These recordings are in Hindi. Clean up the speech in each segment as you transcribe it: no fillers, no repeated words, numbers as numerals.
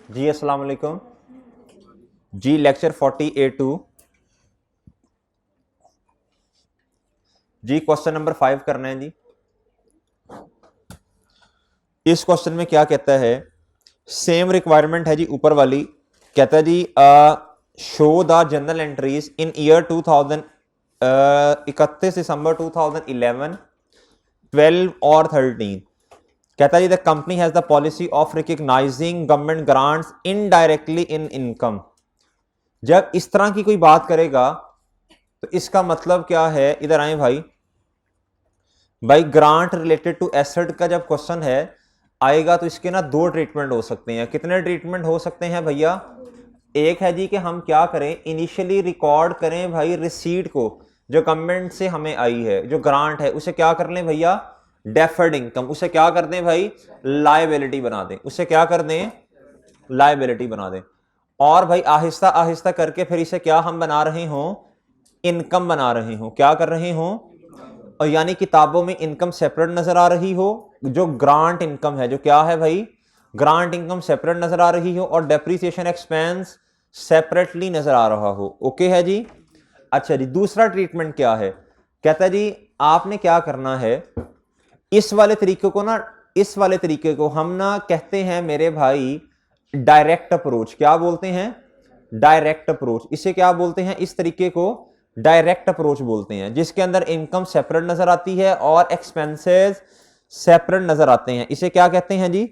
जी अस्सलाम वालेकुम जी। लेक्चर 40A2 जी। क्वेश्चन नंबर 5 करना है जी। इस क्वेश्चन में क्या कहता है, सेम रिक्वायरमेंट है जी ऊपर वाली। कहता है जी show the general entries in year 2000, 31 दिसंबर 2011, 12 और 13। कहता है जी the company has the policy of recognising government grants indirectly in income. जब इस तरह की कोई बात करेगा तो इसका मतलब क्या है, इधर आए भाई। भाई ग्रांट रिलेटेड टू एसेट का जब क्वेश्चन है आएगा तो इसके ना दो ट्रीटमेंट हो सकते हैं। कितने ट्रीटमेंट हो सकते हैं भैया? एक है जी कि हम क्या करें, इनिशियली रिकॉर्ड करें भाई रिसीट को जो गवर्नमेंट से हमें आई है, जो ग्रांट है उसे क्या कर लें भैया, डेफर्ड इनकम। उसे क्या कर दें भाई, लायबिलिटी बना दें। उसे क्या कर दें, लायबिलिटी बना दें। और भाई आहिस्ता आहिस्ता करके फिर इसे क्या हम बना रहे हों, इनकम बना रहे हों। क्या कर रहे हों, और यानी किताबों में इनकम सेपरेट नजर आ रही हो, जो ग्रांट इनकम है, जो क्या है भाई, ग्रांट इनकम सेपरेट नजर आ रही हो, और डेप्रीसिएशन एक्सपेंस सेपरेटली नजर आ रहा हो। ओके है जी। अच्छा जी, दूसरा ट्रीटमेंट क्या है, कहता है जी आपने क्या करना है, इस वाले तरीके को ना, इस वाले तरीके को हम ना कहते हैं मेरे भाई डायरेक्ट अप्रोच। क्या बोलते हैं, डायरेक्ट अप्रोच। इसे क्या बोलते हैं, इस तरीके को डायरेक्ट अप्रोच बोलते हैं, जिसके अंदर इनकम सेपरेट नजर आती है और एक्सपेंसेस सेपरेट नजर आते हैं। इसे क्या कहते हैं जी,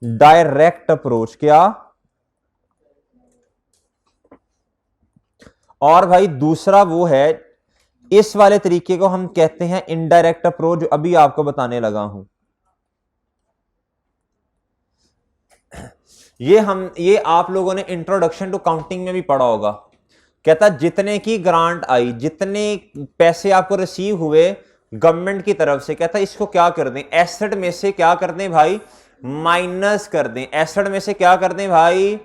डायरेक्ट अप्रोच। क्या? और भाई दूसरा वो है, इस वाले तरीके को हम कहते हैं इनडायरेक्ट अप्रोच, जो अभी आपको बताने लगा हूं। ये आप लोगों ने इंट्रोडक्शन टू काउंटिंग में भी पढ़ा होगा। कहता जितने की ग्रांट आई, जितने पैसे आपको रिसीव हुए गवर्नमेंट की तरफ से, कहता इसको क्या कर दें, एसेट में से क्या कर दें भाई, माइनस कर दें। एसेट में से क्या कर दें भाई,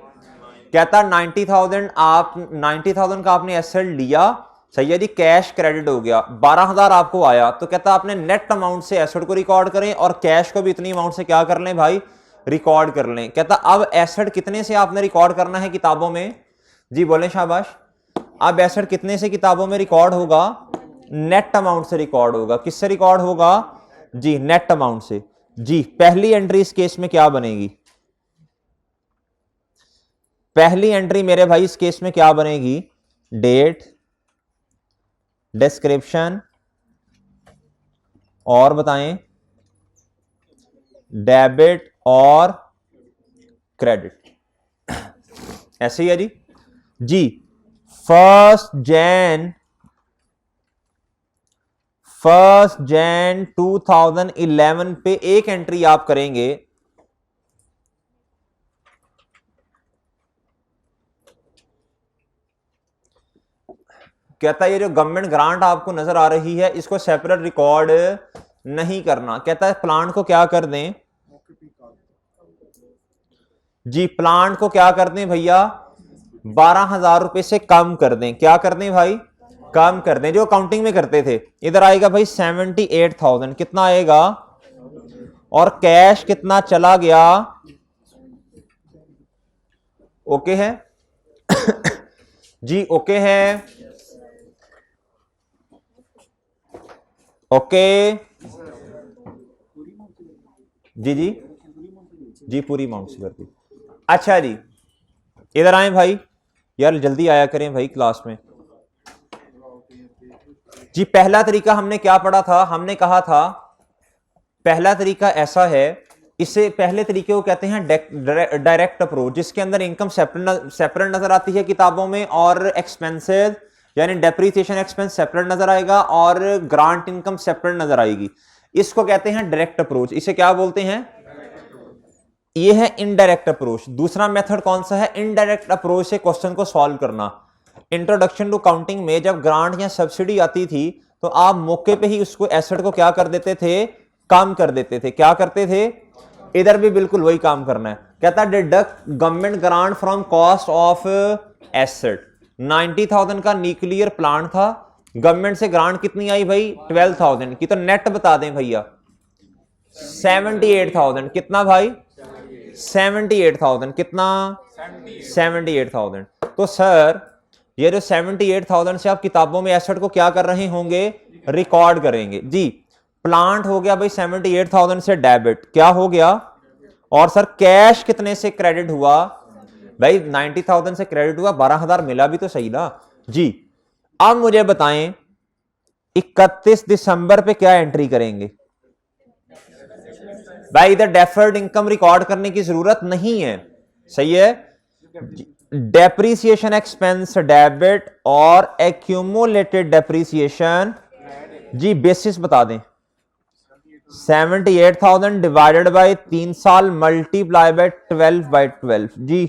कहता 90,000 आप 90,000 का आपने एसेट लिया, सही है जी, कैश क्रेडिट हो गया, 12,000 आपको आया, तो कहता आपने नेट अमाउंट से एसेट को रिकॉर्ड करें और कैश को भी इतनी अमाउंट से क्या कर लें भाई, रिकॉर्ड कर लें। कहता अब एसेट कितने से आपने रिकॉर्ड करना है किताबों में, जी बोले शाबाश। अब एसेट कितने से किताबों में रिकॉर्ड होगा, नेट अमाउंट से रिकॉर्ड होगा। किससे रिकॉर्ड होगा जी, नेट अमाउंट से। जी पहली एंट्री इस केस में क्या बनेगी, पहली एंट्री मेरे भाई इस केस में क्या बनेगी, डेट, डिस्क्रिप्शन, और बताएं डेबिट और क्रेडिट। ऐसे ही है जी। जी 1 जैन 2011 पे एक एंट्री आप करेंगे। कहता है ये जो गवर्नमेंट ग्रांट आपको नजर आ रही है इसको सेपरेट रिकॉर्ड नहीं करना। कहता है प्लांट को क्या कर दें जी, प्लांट को क्या कर दें भैया, 12,000 रुपए से कम कर दें। क्या कर दें भाई, कम कर दें, जो अकाउंटिंग में करते थे। इधर आएगा भाई 78,000, कितना आएगा, और कैश कितना चला गया। ओके है जी, ओके है, ओके जी जी जी, पूरी अमाउंट से करती। अच्छा जी, इधर आए भाई, यार जल्दी आया करें भाई क्लास में। जी पहला तरीका हमने क्या पढ़ा था, हमने कहा था पहला तरीका ऐसा है, इसे पहले तरीके को कहते हैं डायरेक्ट अप्रोच, जिसके अंदर इनकम सेपरेट नजर आती है किताबों में, और एक्सपेंसेस यानी डेप्रीसिएशन एक्सपेंस सेपरेट नजर आएगा, और ग्रांट इनकम सेपरेट नजर आएगी। इसको कहते हैं डायरेक्ट अप्रोच। इसे क्या बोलते हैं, ये है इनडायरेक्ट अप्रोच। दूसरा मेथड कौन सा है, इनडायरेक्ट अप्रोच से क्वेश्चन को सॉल्व करना। इंट्रोडक्शन टू काउंटिंग में जब ग्रांट या सब्सिडी आती थी तो आप मौके पे ही उसको एसेट को क्या कर देते थे, काम कर देते थे। क्या करते थे, इधर भी बिल्कुल वही काम करना है। कहता deduct government grant from cost of asset. 90,000 का न्यूक्लियर प्लांट था, गवर्नमेंट से ग्रांट कितनी आई भाई, 12,000 की, तो नेट बता दें भैया 78,000, कितना भाई 78,000। कितना? 78,000। तो सर ये जो 78,000 से आप किताबों में एसेट को क्या कर रहे होंगे? रिकॉर्ड करेंगे जी। प्लांट हो गया भाई 78,000 से डेबिट, क्या हो गया? और सर कैश कितने से क्रेडिट हुआ? भाई 90,000 से क्रेडिट हुआ, 12,000 मिला भी तो सही ना जी। अब मुझे बताएं 31 दिसंबर पे क्या एंट्री करेंगे? भाई इधर डेफर्ड इनकम रिकॉर्ड करने की जरूरत नहीं है, सही है। डेप्रीसिएशन एक्सपेंस डेबिट और एक्यूमुलेटेड डेप्रीसिएशन जी बेसिस बता दें। 78,000 डिवाइडेड बाय 3 साल मल्टीप्लाई बाय 12/12 जी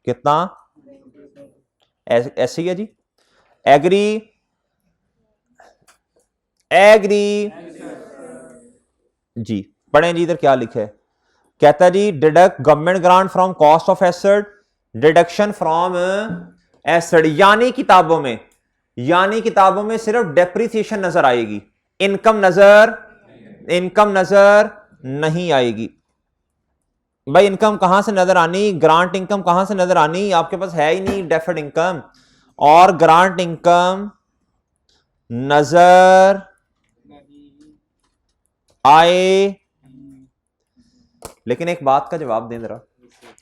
कितना? ऐसे ही है जी। एग्री? एग्री जी। पढ़ें जी इधर क्या लिखा है। कहता जी deduct government grant from cost of asset, deduction from asset. यानी किताबों में सिर्फ डेप्रिसिएशन नजर आएगी, इनकम नजर नहीं आएगी। भाई इनकम कहां से नजर आनी? ग्रांट इनकम कहां से नजर आनी? आपके पास है ही नहीं डेफर्ड इनकम, और ग्रांट इनकम नजर आए। लेकिन एक बात का जवाब दें जरा।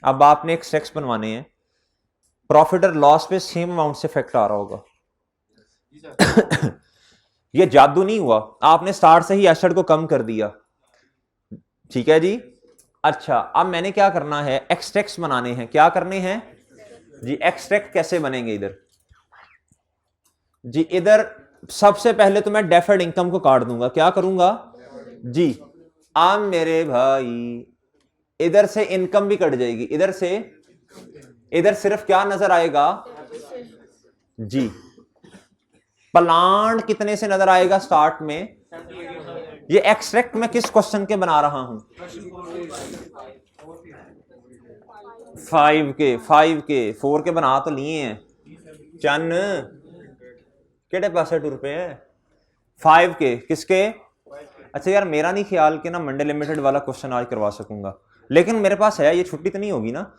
अब आपने एक स्टेक्स बनवाने हैं, प्रॉफिट और लॉस पे सेम अमाउंट से इफेक्ट आ रहा होगा। ये जादू नहीं हुआ, आपने स्टार्ट से ही एसेट को कम कर दिया, ठीक है जी। अच्छा अब मैंने क्या करना है? एक्सट्रैक्ट्स बनाने हैं। क्या करने हैं जी? एक्सट्रैक्ट कैसे बनेंगे इधर जी? इधर सबसे पहले तो मैं डेफर्ड इनकम को काट दूंगा। क्या करूंगा जी? अब मेरे भाई इधर से इनकम भी कट जाएगी, इधर सिर्फ क्या नजर आएगा जी? प्लांट कितने से नजर आएगा स्टार्ट में? ये एक्सट्रैक्ट मैं किस क्वेश्चन के बना रहा हूं? 5 के 4 के बना तो लिए हैं। चन केड़े पासे टूर पे है? 5 के किसके? अच्छा यार मेरा नहीं ख्याल कि ना मंडे लिमिटेड वाला क्वेश्चन आज करवा सकूंगा, लेकिन मेरे पास है, ये छुट्टी तो नहीं होगी ना।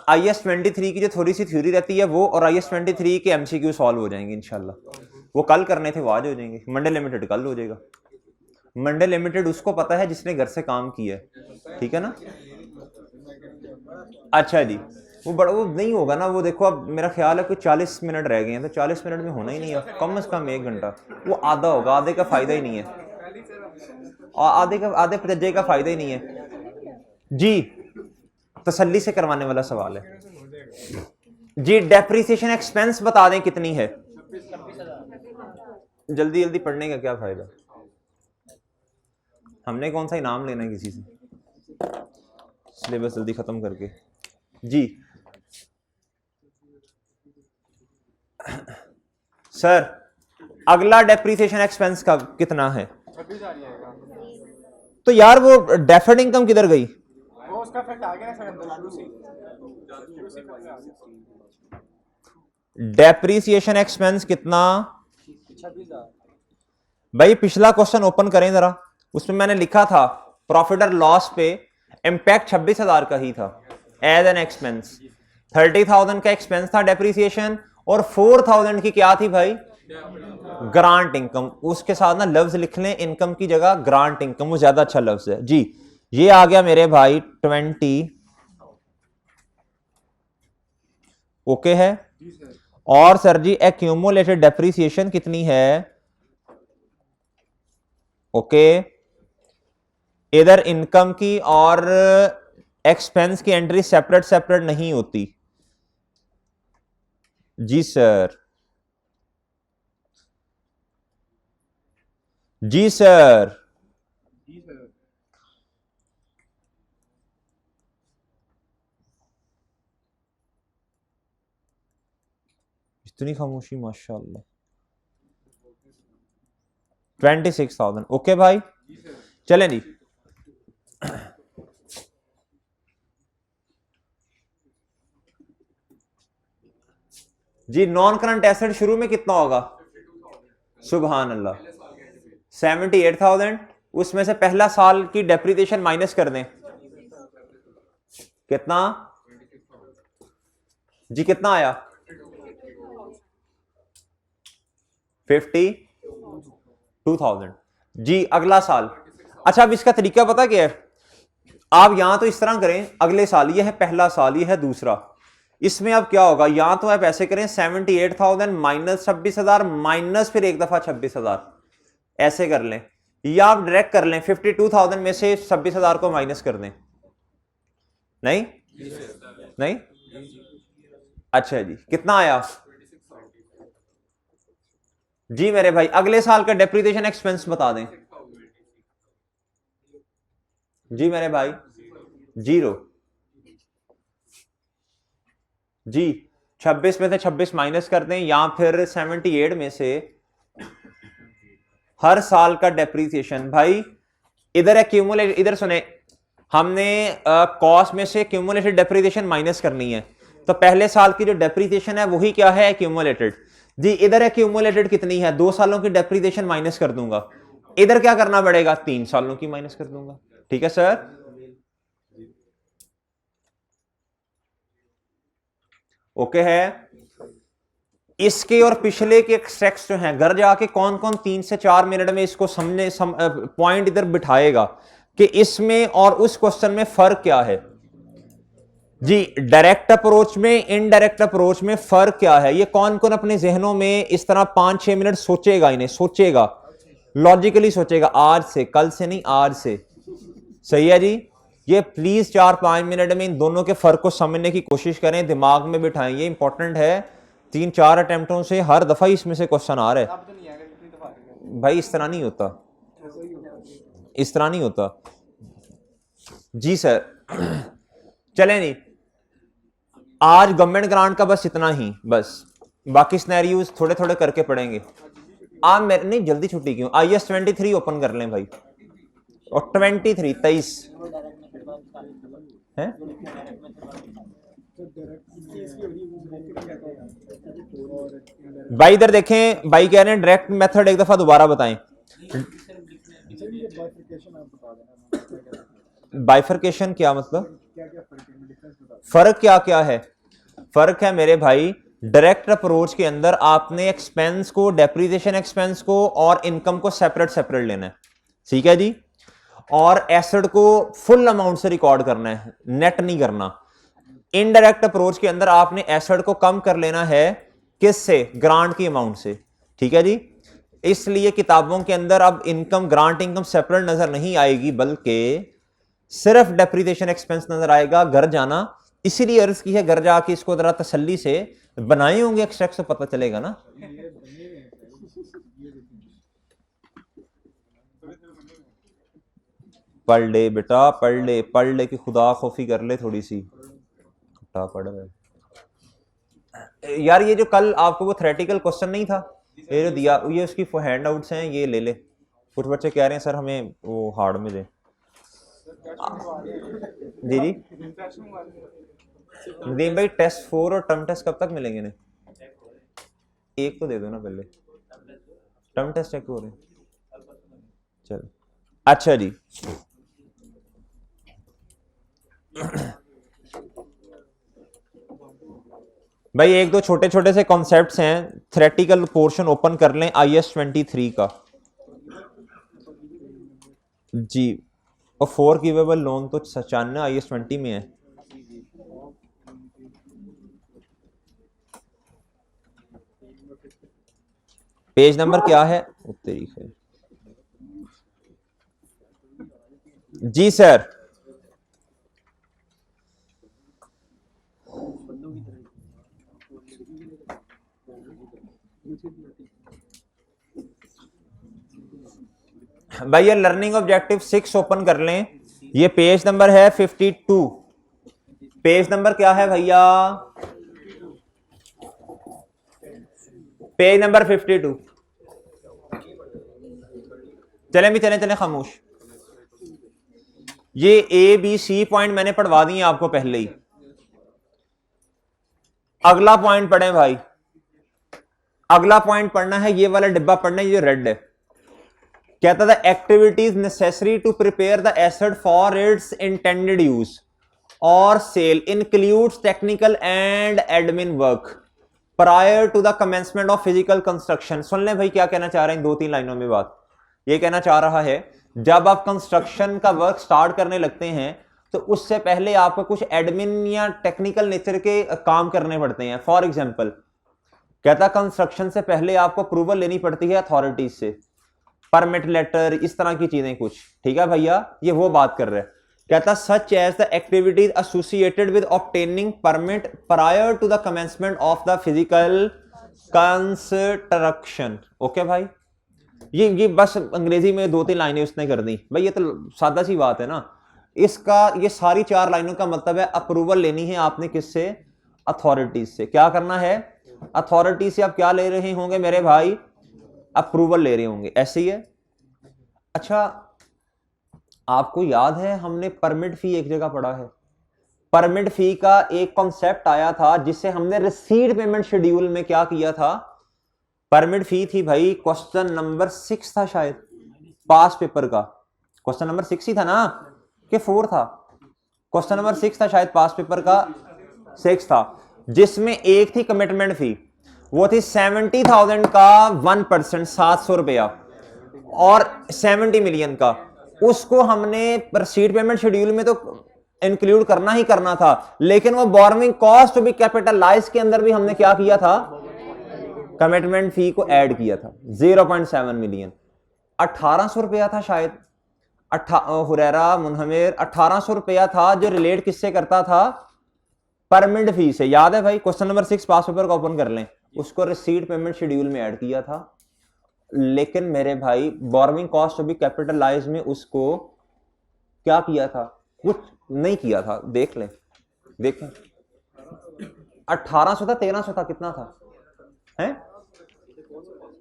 IS 23 की जो थोड़ी सी थ्योरी रहती है वो, और IS 23 के MCQ सॉल्व हो जाएंगे इंशाल्लाह। वो कल करने थे वो आज हो जाएंगे, मंडे लिमिटेड कल हो जाएगा। मंडे लिमिटेड उसको पता है जिसने घर से काम किया है, ठीक है ना। अच्छा जी वो नहीं होगा ना, वो देखो अब मेरा ख्याल है कोई 40 मिनट रह गए हैं, तो 40 मिनट में होना ही नहीं है, कम से कम 1 घंटा। वो आधा होगा, आधे का फायदा ही नहीं है, आधे प्रजे का फायदा ही नहीं है जी। तसल्ली से करवाने वाला सवाल है जी। डेप्रिसिएशन एक्सपेंस बता दें कितनी है? जल्दी जल्दी पढ़ने का क्या फायदा, हमने कौन सा इनाम लेना है किसी से, सिलेबस जल्दी खत्म करके जी। सर अगला डेप्रिसिएशन एक्सपेंस का कितना है? तो यार वो डेफर्ड इनकम किधर गई? वो उसका इफेक्ट आ गया सर दलालू से। डेप्रिसिएशन एक्सपेंस कितना? 26,000। भाई पिछला क्वेश्चन ओपन करें जरा, उसमें मैंने लिखा था प्रॉफिट और लॉस पे इंपैक्ट 26,000 का ही था एज एन एक्सपेंस। 30,000 का एक्सपेंस था डेप्रिसिएशन, और 4,000 की क्या थी भाई? Grant income. उसके साथ ना लफ्ज लिख लें इनकम की जगह ग्रांट इनकम, वो ज्यादा अच्छा लफ्ज है जी। ये आ गया मेरे भाई 20 ओके है। और सर जी एक्यूमुलेटेड डेप्रिसिएशन कितनी है? ओके इधर इनकम की और एक्सपेंस की एंट्री सेपरेट नहीं होती जी सर। जी सर इतनी खामोशी माशाल्लाह। 26,000 ओके भाई, चलें जी। जी नॉन करंट एसेट शुरू में कितना होगा? सुभान अल्लाह 78,000 उसमें से पहला साल की डेप्रिसिएशन माइनस कर दें, कितना जी, कितना आया? 52,000 जी। अगला साल, अच्छा अब इसका तरीका पता क्या है, आप यहां तो इस तरह करें, अगले साल, ये है पहला साल, ये है दूसरा, इसमें अब क्या होगा, यहां तो आप ऐसे करें 78,000 माइनस 26,000 माइनस फिर एक दफा 26,000, ऐसे कर लें, या आप डायरेक्ट कर लें 52,000 में से 26,000 को माइनस कर दें। नहीं नहीं, अच्छा जी, कितना आया जी मेरे भाई? अगले साल का डेप्रिसिएशन एक्सपेंस बता दें जी मेरे भाई। 0 जी, 26 में से 26 माइनस कर दें, या फिर 78 में से हर साल का डेप्रिसिएशन। भाई इधर है क्यूमुलेट, इधर सुने, हमने कॉस्ट में से क्यूमुलेटेड डेप्रिसिएशन माइनस करनी है, तो पहले साल की जो डेप्रिसिएशन है वही क्या है, क्यूमुलेटेड जी। इधर है क्यूमुलेटेड कितनी है, 2 सालों की डेप्रिसिएशन माइनस कर दूंगा, इधर क्या करना पड़ेगा, 3 सालों की माइनस कर दूंगा। ठीक है सर, ओके है। इसके और पिछले के एक्सट्रैक्ट्स जो हैं, घर जाके कौन कौन 3 से 4 मिनट में इसको समझने पॉइंट इधर बिठाएगा कि इसमें और उस क्वेश्चन में फर्क क्या है जी। डायरेक्ट अप्रोच में इनडायरेक्ट अप्रोच में फर्क क्या है, ये कौन कौन अपने जहनों में इस तरह 5-6 मिनट सोचेगा, इन्हें सोचेगा, लॉजिकली सोचेगा, आज से, कल से नहीं, आज से। सही है जी, ये प्लीज 4-5 मिनट में इन दोनों के फर्क को समझने की कोशिश करें, दिमाग में बिठाएं, ये इंपॉर्टेंट है। 3-4 अटेम्प्टों से हर दफा इसमें से क्वेश्चन आ रहा है भाई, इस तरह नहीं होता, इस तरह नहीं होता जी सर। चले नहीं, आज गवर्नमेंट ग्रांट का बस इतना ही, बस बाकी सिनेरियोस थोड़े थोड़े करके पढ़ेंगे। आप मेरे नहीं, जल्दी छुट्टी क्यों, IAS 23 ओपन कर लें भाई, और 23 है भाई। इधर देखें, भाई कह रहे हैं डायरेक्ट मेथड एक दफा दोबारा बताएं। बाइफरकेशन क्या मतलब, फर्क क्या क्या है? फर्क है मेरे भाई, डायरेक्ट अप्रोच के अंदर आपने एक्सपेंस को, डेप्रिसिएशन एक्सपेंस को और इनकम को सेपरेट सेपरेट लेना है, ठीक है जी, और एसेट को फुल अमाउंट से रिकॉर्ड करना है, नेट नहीं करना। इनडायरेक्ट अप्रोच के अंदर आपने एसेट को कम कर लेना है, किससे, ग्रांट की अमाउंट से, ठीक है जी। इसलिए किताबों के अंदर अब इनकम, ग्रांट इनकम सेपरेट नजर नहीं आएगी, बल्कि सिर्फ डेप्रिसिएशन एक्सपेंस नजर आएगा। घर जाना, इसीलिए अर्ज की है, घर जाके इसको जरा तसल्ली से बनाए होंगे एक्सट्रैक्ट, से पता चलेगा ना। पढ़ ले बेटा, पढ़ ले, पढ़ ले कि खुदा खौफी कर ले थोड़ी सी, पढ़ ले यार। ये जो कल आपको वो थ्योरेटिकल क्वेश्चन नहीं था, ये जो दिया, ये उसकी हैंड आउट्स हैं, ये ले ले। कुछ बच्चे कह रहे हैं सर हमें वो हार्ड में दे। जी जी नदीम भाई, टेस्ट 4 और टर्म टेस्ट कब तक मिलेंगे ने? एक तो दे दो ना पहले, टर्म टेस्ट चेक हो रहे। चल अच्छा जी, भाई एक दो छोटे छोटे से कॉन्सेप्ट्स हैं, थ्योरेटिकल पोर्शन ओपन कर लें IAS 23 का जी। और 4 गिवेबल लोन तो 95 IAS 20 में है। पेज नंबर क्या है तरीके जी सर? भाई ये लर्निंग ऑब्जेक्टिव 6 ओपन कर लें, ये पेज नंबर है 52। पेज नंबर क्या है भैया? Page number 52। चलें भी, चलें चलें, खामोश। ये ABC पॉइंट मैंने पढ़वा दिए आपको पहले ही। अगला पॉइंट पढ़ें भाई, अगला पॉइंट पढ़ना है, ये वाला डिब्बा पढ़ना है, ये रेड है। कहता था activities necessary to prepare the asset for its intended use और sale includes technical and admin work prior to the commencement of physical construction. सुन ले भाई क्या कहना चाह रहे हैं, 2-3 लाइनों में बात ये कहना चाह रहा है, जब आप कंस्ट्रक्शन का वर्क स्टार्ट करने लगते हैं तो उससे पहले आपको कुछ एडमिन या टेक्निकल नेचर के काम करने पड़ते हैं। फॉर एग्जांपल कहता कंस्ट्रक्शन से पहले आपको अप्रूवल लेनी पड़ती है अथॉरिटीज से, परमिट लेटर, इस तरह की चीजें कुछ, ठीक है भैया, ये वो बात कर रहे हैं। कहता such as the activities associated with obtaining permit prior to the commencement of the physical construction. Okay भाई, ये बस अंग्रेजी में 2-3 लाइनें उसने कर दी भाई, ये तो सादा सी बात है ना। इसका ये सारी 4 लाइनों का मतलब है अप्रूवल लेनी है आपने किससे, अथॉरिटीज से। क्या करना है, अथॉरिटी से आप क्या ले रहे होंगे मेरे भाई, अप्रूवल ले रहे होंगे, ऐसे ही है। अच्छा आपको याद है हमने परमिट फी एक जगह पढ़ा है, परमिट फी का एक कॉन्सेप्ट आया था जिससे हमने रिसीट पेमेंट शेड्यूल में क्या किया था, परमिट फी थी भाई, क्वेश्चन नंबर 6 था शायद पास पेपर का, क्वेश्चन नंबर 6 ही था ना कि 4 था, क्वेश्चन नंबर 6 था शायद पास पेपर का, 6 था, जिसमें एक थी कमिटमेंट फी, वो थी 70,000 का 1%, 700 रुपया, और 70 मिलियन का, उसको हमने रिसीट पेमेंट शेड्यूल में तो इंक्लूड करना ही करना था, लेकिन वो borrowing cost to be capitalise के अंदर भी हमने क्या किया था, कमिटमेंट फी को ऐड किया था 0.7 मिलियन, 1800 रुपया था शायद, हुरैरा मुनहमिर 1800 रुपया था, जो रिलेट किससे करता था, परमिट फी से। याद है भाई, क्वेश्चन नंबर 6 पास पेपर का ओपन कर लें, उसको रिसीट पेमेंट शेड्यूल में ऐड किया था, लेकिन मेरे भाई borrowing cost to be capitalise में उसको क्या किया था, कुछ नहीं किया था, देख लें, देखें 1800 था, 1300 था, कितना था है,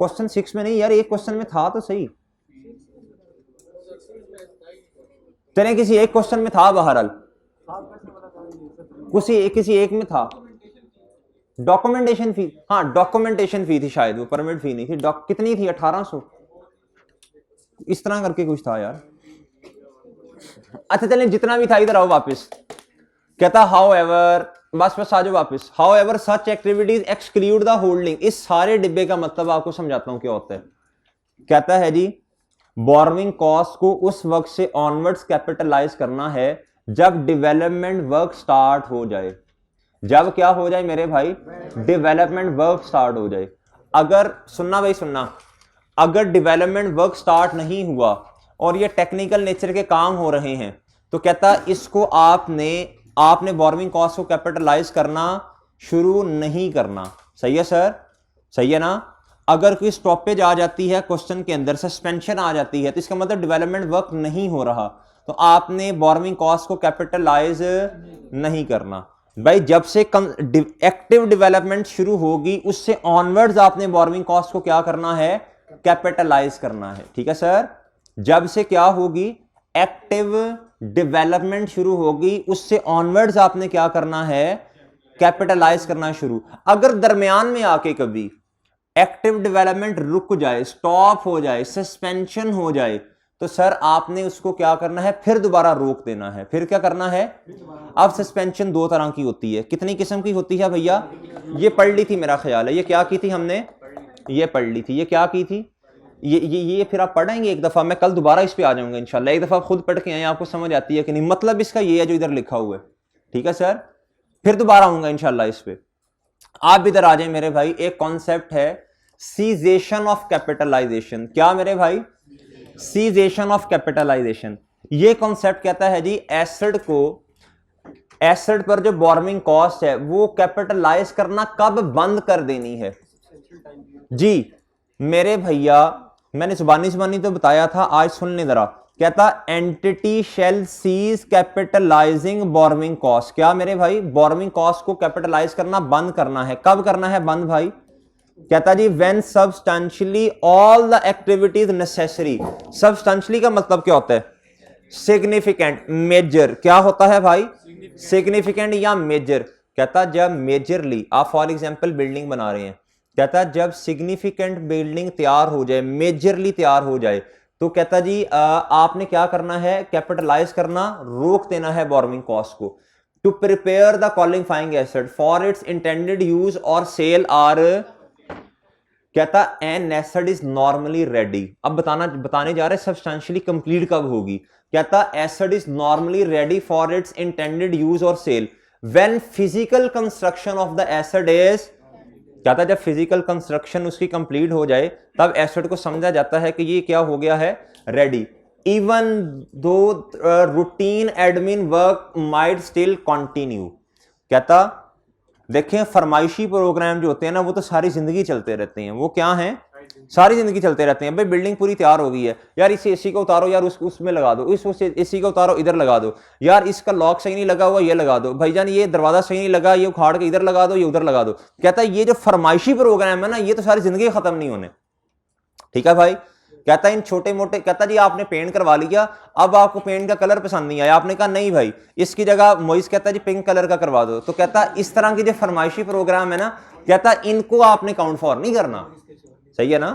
क्वेश्चन 6 में नहीं यार, एक क्वेश्चन में था तो सही, तेरे किसी एक क्वेश्चन में था, बहरहाल किसी एक में था, डॉक्यूमेंटेशन फी, हाँ डॉक्यूमेंटेशन फी थी शायद, वो परमिट फी नहीं थी, कितनी थी 1800, इस तरह करके कुछ था यार। अच्छा चलें, जितना भी था इधर आओ वापस, कहता हाउ एवर, बस आ जाओ वापस, how ever such activities exclude the holding. इस सारे डिब्बे का मतलब आपको समझाता हूं क्या होता है। कहता है जी बोरोइंग कॉस्ट को उस वक्त से ऑनवर्ड्स कैपिटलाइज करना है जब डेवलपमेंट वर्क स्टार्ट हो जाए, जब क्या हो जाए मेरे भाई, डेवलपमेंट वर्क स्टार्ट हो जाए। अगर सुनना भाई सुनना, अगर डेवलपमेंट वर्क स्टार्ट नहीं हुआ और ये टेक्निकल नेचर के काम हो रहे हैं तो कहता इसको आपने बोरोइंग कॉस्ट को कैपिटलाइज करना शुरू नहीं करना। सही है सर, सही है ना। अगर कोई स्टॉपेज आ जाती है क्वेश्चन के अंदर, सस्पेंशन आ जाती है, तो इसका मतलब डेवलपमेंट वर्क नहीं हो रहा, तो आपने बोरोइंग कॉस्ट को कैपिटलाइज नहीं करना भाई। जब से एक्टिव डेवलपमेंट शुरू होगी उससे ऑनवर्ड्स आपने बोरोइंग कॉस्ट को क्या करना है, कैपिटलाइज करना है। ठीक है सर, जब से क्या होगी, एक्टिव डेवलपमेंट शुरू होगी, उससे ऑनवर्ड्स आपने क्या करना है, कैपिटलाइज करना शुरू। अगर दरमियान में आके कभी एक्टिव डेवलपमेंट रुक जाए, स्टॉप हो जाए, सस्पेंशन हो जाए, तो सर आपने उसको क्या करना है, फिर दोबारा रोक देना है। फिर क्या करना है, अब सस्पेंशन 2 तरह की होती है। कितनी किस्म की होती है भैया, ये पढ़ ली थी मेरा ख्याल है, ये क्या की थी हमने, ये पढ़ ली थी, ये क्या की थी, ये फिर आप पढ़ेंगे एक दफा, मैं कल दोबारा इस पे आ जाऊंगा इंशाल्लाह। एक दफा खुद पढ़ के आए, आपको समझ आती है कि नहीं, मतलब इसका ये है जो इधर लिखा हुआ है। ठीक है सर, फिर दोबारा आऊंगा इंशाल्लाह इस पे। आप इधर आ जाए मेरे भाई, एक कॉन्सेप्ट है सीजेशन ऑफ कैपिटलाइजेशन। क्या मेरे भाई, सीजेशन ऑफ कैपिटलाइजेशन। ये कॉन्सेप्ट कहता है जी एसेट पर जो बोरोइंग कॉस्ट है वो कैपिटलाइज करना कब बंद कर देनी है। जी मेरे भैया, मैंने जुबानी तो बताया था, आज सुन ले जरा। कहता entity shall cease capitalising borrowing cost. क्या मेरे भाई, बोरोइंग कॉस्ट को कैपिटलाइज करना बंद करना है। कब करना है बंद भाई, कहता जी when substantially all the activities necessary. Substantially का मतलब क्या होता है, सिग्निफिकेंट, मेजर। क्या होता है भाई, सिग्निफिकेंट या मेजर। कहता जब मेजरली, आप फॉर एग्जांपल बिल्डिंग बना रहे हैं, कहता जब सिग्निफिकेंट बिल्डिंग तैयार हो जाए, मेजरली तैयार हो जाए, तो कहता जी आपने क्या करना है, कैपिटलाइज करना रोक देना है बोरोइंग कॉस्ट को। To prepare the qualifying asset for its intended use और सेल आर, कहता an asset is normally ready. अब बताने जा रहे सब्सटेंशियली कंप्लीट कब होगी। कहता asset is normally ready for its intended use और sale when physical construction of the asset is, कहता जब फिजिकल कंस्ट्रक्शन उसकी कंप्लीट हो जाए तब एसेट को समझा जाता है कि ये क्या हो गया है, ready. Even though routine admin work might still continue. कहता देखें फरमाइशी प्रोग्राम जो होते हैं ना वो तो सारी जिंदगी चलते रहते हैं। वो क्या हैं, सारी जिंदगी चलते रहते हैं। भाई बिल्डिंग पूरी तैयार हो गई है, यार इस एसी को उतारो, यार उसमें लगा दो, उस एसी को उतारो इधर लगा दो, यार इसका लॉक सही नहीं लगा हुआ ये लगा दो, भाईजान ये दरवाजा सही नहीं लगा ये उखाड़ के इधर लगा दो, ये उधर लगा दो। कहता है ये जो फरमाइशी प्रोग्राम है ना ये तो सारी जिंदगी खत्म नहीं होने। ठीक है भाई। कहता है इन छोटे मोटे, कहता जी आपने पेंट करवा लिया, अब आपको पेंट का कलर पसंद नहीं आया, आपने कहा नहीं भाई इसकी जगह मोइस कहता है जी पिंक कलर का करवा दो। तो कहता इस तरह की जो फरमाइशी प्रोग्राम है ना, कहता इनको आपने काउंट फॉर नहीं करना। सही है ना।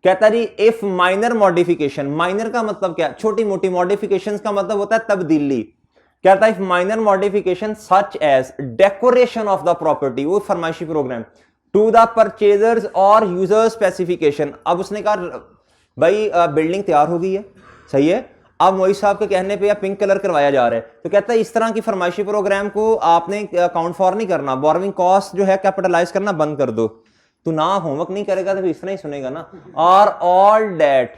कहता जी इफ माइनर मॉडिफिकेशन, माइनर का मतलब क्या, छोटी मोटी मॉडिफिकेशन का मतलब होता है तब्दीली। कहता है if minor modification such as decoration of the property, वो फरमाइशी प्रोग्राम, टू द परचेजर्स और यूजर स्पेसिफिकेशन। अब उसने कहा भाई बिल्डिंग तैयार हो गई है, सही है, अब मोई साहब के कहने पे या पिंक कलर करवाया जा रहा है, तो कहता है इस तरह की फरमाइशी प्रोग्राम को आपने काउंट फॉर नहीं करना। बोरोइंग कॉस्ट जो है कैपिटलाइज करना बंद कर दो। तू ना होमवर्क नहीं करेगा तो इस तरह ही सुनेगा ना। और all that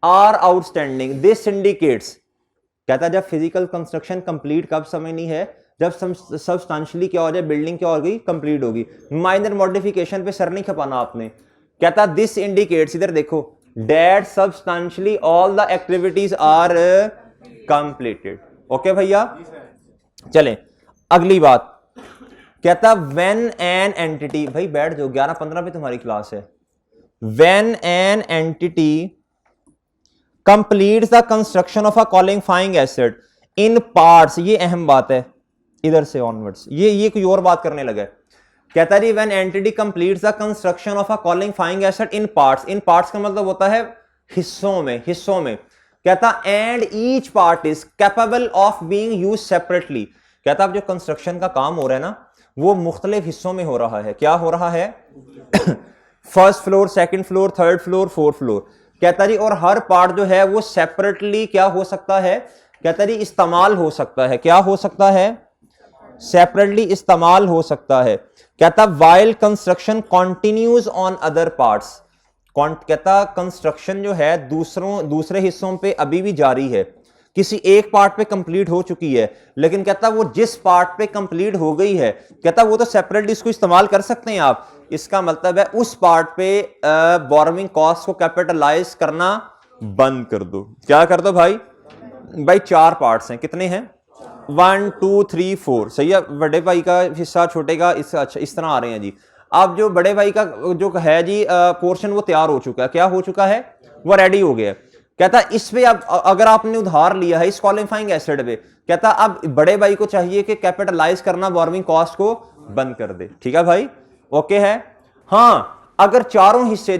are outstanding this indicates, कहता है जब फिजिकल कंस्ट्रक्शन कंप्लीट कब समझनी है, जब सब्सटेंशियली क्या हो जाए, बिल्डिंग क्या हो गई, कंप्लीट होगी। माइनर मॉडिफिकेशन पे सर नहीं खपाना आपने। कहता दिस इंडिकेट्स, इधर देखो, that substantially all the activities are completed. Okay भैया चलें अगली बात। कहता व्हेन एन एंटिटी, भाई बैठ जाओ 11:15 पे तुम्हारी क्लास है। When an entity completes the construction of a qualifying asset in parts, ये अहम बात है, इधर से ऑनवर्ड्स ये कोई और बात करने लगा है। कहता है when entity completes the construction of a qualifying asset in parts, in parts का मतलब होता है हिस्सों में। कहता and each part is capable of being used separately. कहता अब जो कंस्ट्रक्शन का काम हो रहा है ना वो मुख्तलिफ हिस्सों में हो रहा है। क्या हो रहा है first floor, second floor, third floor, fourth floor. कहता जी और हर पार्ट जो है वो सेपरेटली क्या हो सकता है, कहता जी इस्तेमाल हो सकता है। क्या हो सकता है, सेपरेटली इस्तेमाल हो सकता है। कहता while construction continues on other parts, कहता कंस्ट्रक्शन जो है दूसरे हिस्सों पे अभी भी जारी है। किसी एक पार्ट पे कंप्लीट हो चुकी है, लेकिन कहता वो जिस पार्ट पे कंप्लीट हो गई है, कहता वो तो सेपरेटली इसको इस्तेमाल कर सकते हैं आप। इसका मतलब है उस पार्ट पे बोरोइंग कॉस्ट को कैपिटलाइज करना बंद कर दो। क्या कर दो भाई, भाई 4 पार्ट्स हैं, कितने हैं, 1 2 3 4, सही है। बड़े भाई का हिस्सा छोटे का अच्छा इस तरह आ रहे हैं जी। अब जो बड़े भाई का जो है जी पोर्शन वो तैयार हो चुका है। क्या हो चुका है, वो रेडी हो गया। कहता इस पे अब अगर आपने उधार लिया है इस क्वालिफाइंग एसेट पे, कहता अब बड़े भाई को चाहिए कि कैपिटलाइज करना बोरोइंग कॉस्ट को बंद कर दे। ठीक है भाई, ओके है। हाँ अगर चारों हिस्से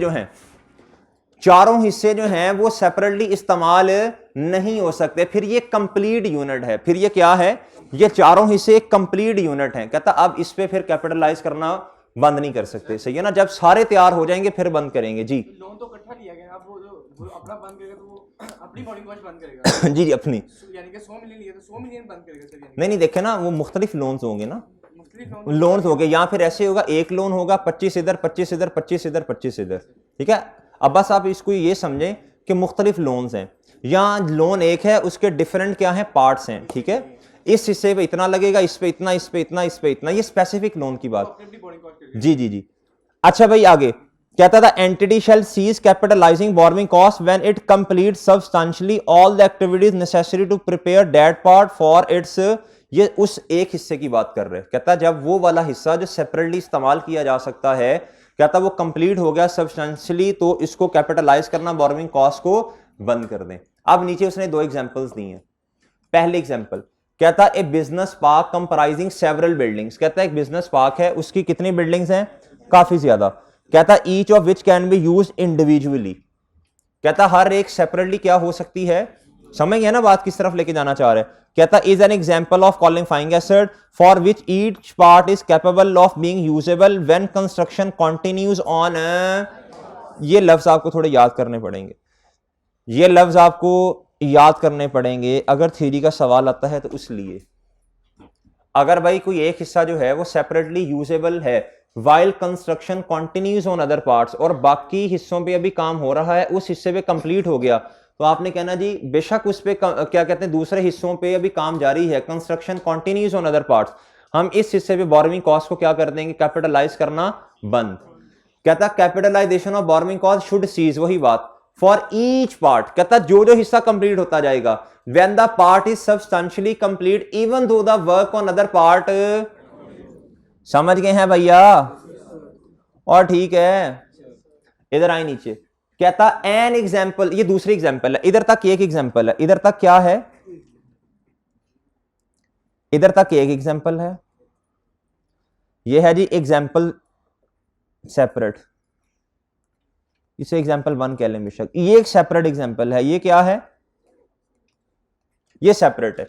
जो हैं वो सेपरेटली इस्तेमाल नहीं हो सकते, फिर ये कंप्लीट यूनिट है। फिर ये क्या है, ये चारों हिस्से एक कंप्लीट यूनिट हैं। कहता अब इस पे फिर कैपिटलाइज करना बंद नहीं कर सकते, सही है ना। जब सारे तैयार हो जाएंगे फिर बंद करेंगे जी। लोन तो इकट्ठा लिया गया, अब वो अपना बंद करेगा तो वो अपनी बॉडी कॉस्ट बंद करेगा जी जी अपनी, यानी कि 100 मिलियन लिया तो 100 मिलियन बंद करेगा सर। यानी नहीं देखे ना वो मुख्तलिफ लोन्स होंगे ना, मुख्तलिफ लोन्स हो गए, या फिर ऐसे होगा एक लोन होगा 25 इधर 25 इधर 25 इधर 25 इधर। ठीक है, अब बस आप इसको ये समझें कि मुख्तलिफ लोन्स हैं, या लोन एक है उसके डिफरेंट क्या है पार्ट्स हैं। ठीक है, इस हिस्से पे इतना लगेगा, इस पे इतना, इस पे इतना, इस पे इतना, ये स्पेसिफिक लोन की बात। जी जी जी अच्छा भाई आगे कहता था entity shall cease capitalising borrowing cost when it complete substantially all the activities necessary to prepare that part for its, ये उस एक हिस्से की बात कर रहे हैं। कहता जब वो वाला हिस्सा जो सेपरेटली इस्तेमाल किया जा सकता है, कहता वो कंप्लीट हो गया सब्सटेंशियली, तो इसको कैपिटलाइज करना बोरोइंग कॉस्ट को बंद कर दें। अब नीचे उसने 2 एग्जांपल्स दी हैं। पहले एग्जांपल कहता a business park comprising several buildings. कहता है एक बिजनेस पार्क है, उसकी कितनी बिल्डिंग्स हैं, काफी ज्यादा। कहता each of which can be used individually, कहता हर एक सेपरेटली क्या हो सकती है, समझ गया ना बात किस तरफ लेके जाना चाह रहा है। कहता is an example of qualifying asset for which each part is capable of being usable when construction continues on. ये लफ्ज आपको थोड़े याद करने पड़ेंगे, ये लफ्ज आपको याद करने पड़ेंगे अगर थ्योरी का सवाल आता है तो इसलिए। अगर भाई कोई एक हिस्सा जो है वो सेपरेटली यूजेबल है while construction continues on other parts, और बाकी हिस्सों पे अभी काम हो रहा है, उस हिस्से पे कंप्लीट हो गया, तो आपने कहना जी बेशक उस पे क्या कहते हैं दूसरे हिस्सों पे अभी काम जारी है, construction continues on other parts, हम इस हिस्से पे बोरोइंग कॉस्ट को क्या कर देंगे, कैपिटलाइज करना बंद। कहता capitalisation of borrowing cost should cease, वही बात, फॉर ईच पार्ट, कहता जो जो हिस्सा कंप्लीट होता जाएगा, when the part is substantially complete even though the work on other part. समझ गए हैं भैया, और ठीक है इधर आए नीचे। कहता एन एग्जाम्पल, ये दूसरी एग्जाम्पल है, इधर तक एक एग्जाम्पल है, इधर तक क्या है, इधर तक एक एग्जाम्पल है, ये है जी एग्जाम्पल सेपरेट, इसे एग्जाम्पल 1 कह लें बेशक, ये एक सेपरेट एग्जाम्पल है, ये क्या है, ये सेपरेट है।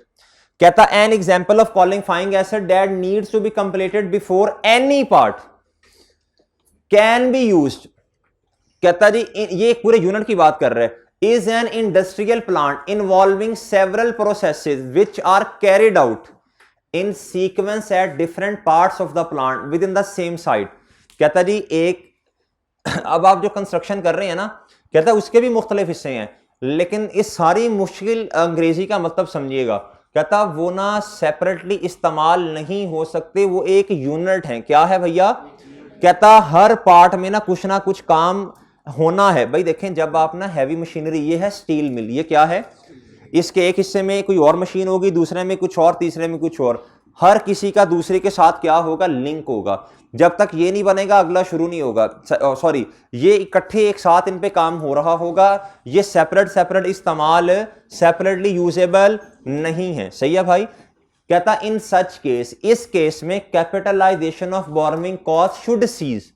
कहता an example of qualifying asset that needs to be completed before any part can be used. कहता जी ये एक पूरे यूनिट की बात कर रहे हैं, is an industrial plant involving several processes which are carried out in sequence at different parts of the plant within the same site. कहता जी एक अब आप जो कंस्ट्रक्शन कर रहे हैं ना, कहता उसके भी मुख्तलिफ हिस्से हैं, लेकिन इस सारी मुश्किल अंग्रेजी का मतलब समझिएगा, कहता वो ना सेपरेटली इस्तेमाल नहीं हो सकते, वो एक यूनिट है। क्या है भैया, कहता हर पार्ट में ना कुछ काम होना है। भाई देखें जब आप ना हैवी मशीनरी, ये है स्टील मिल, ये क्या है, इसके एक हिस्से में कोई और मशीन होगी, दूसरे में कुछ और, तीसरे में कुछ और, हर किसी का दूसरे के साथ क्या होगा, लिंक होगा। जब तक ये नहीं बनेगा अगला शुरू नहीं होगा, सॉरी ये इकट्ठे एक साथ इन पे काम हो रहा होगा, ये सेपरेट इस्तेमाल, सेपरेटली यूजेबल नहीं है। सही है भाई। कहता इन सच केस, इस केस में capitalisation of borrowing cost should cease.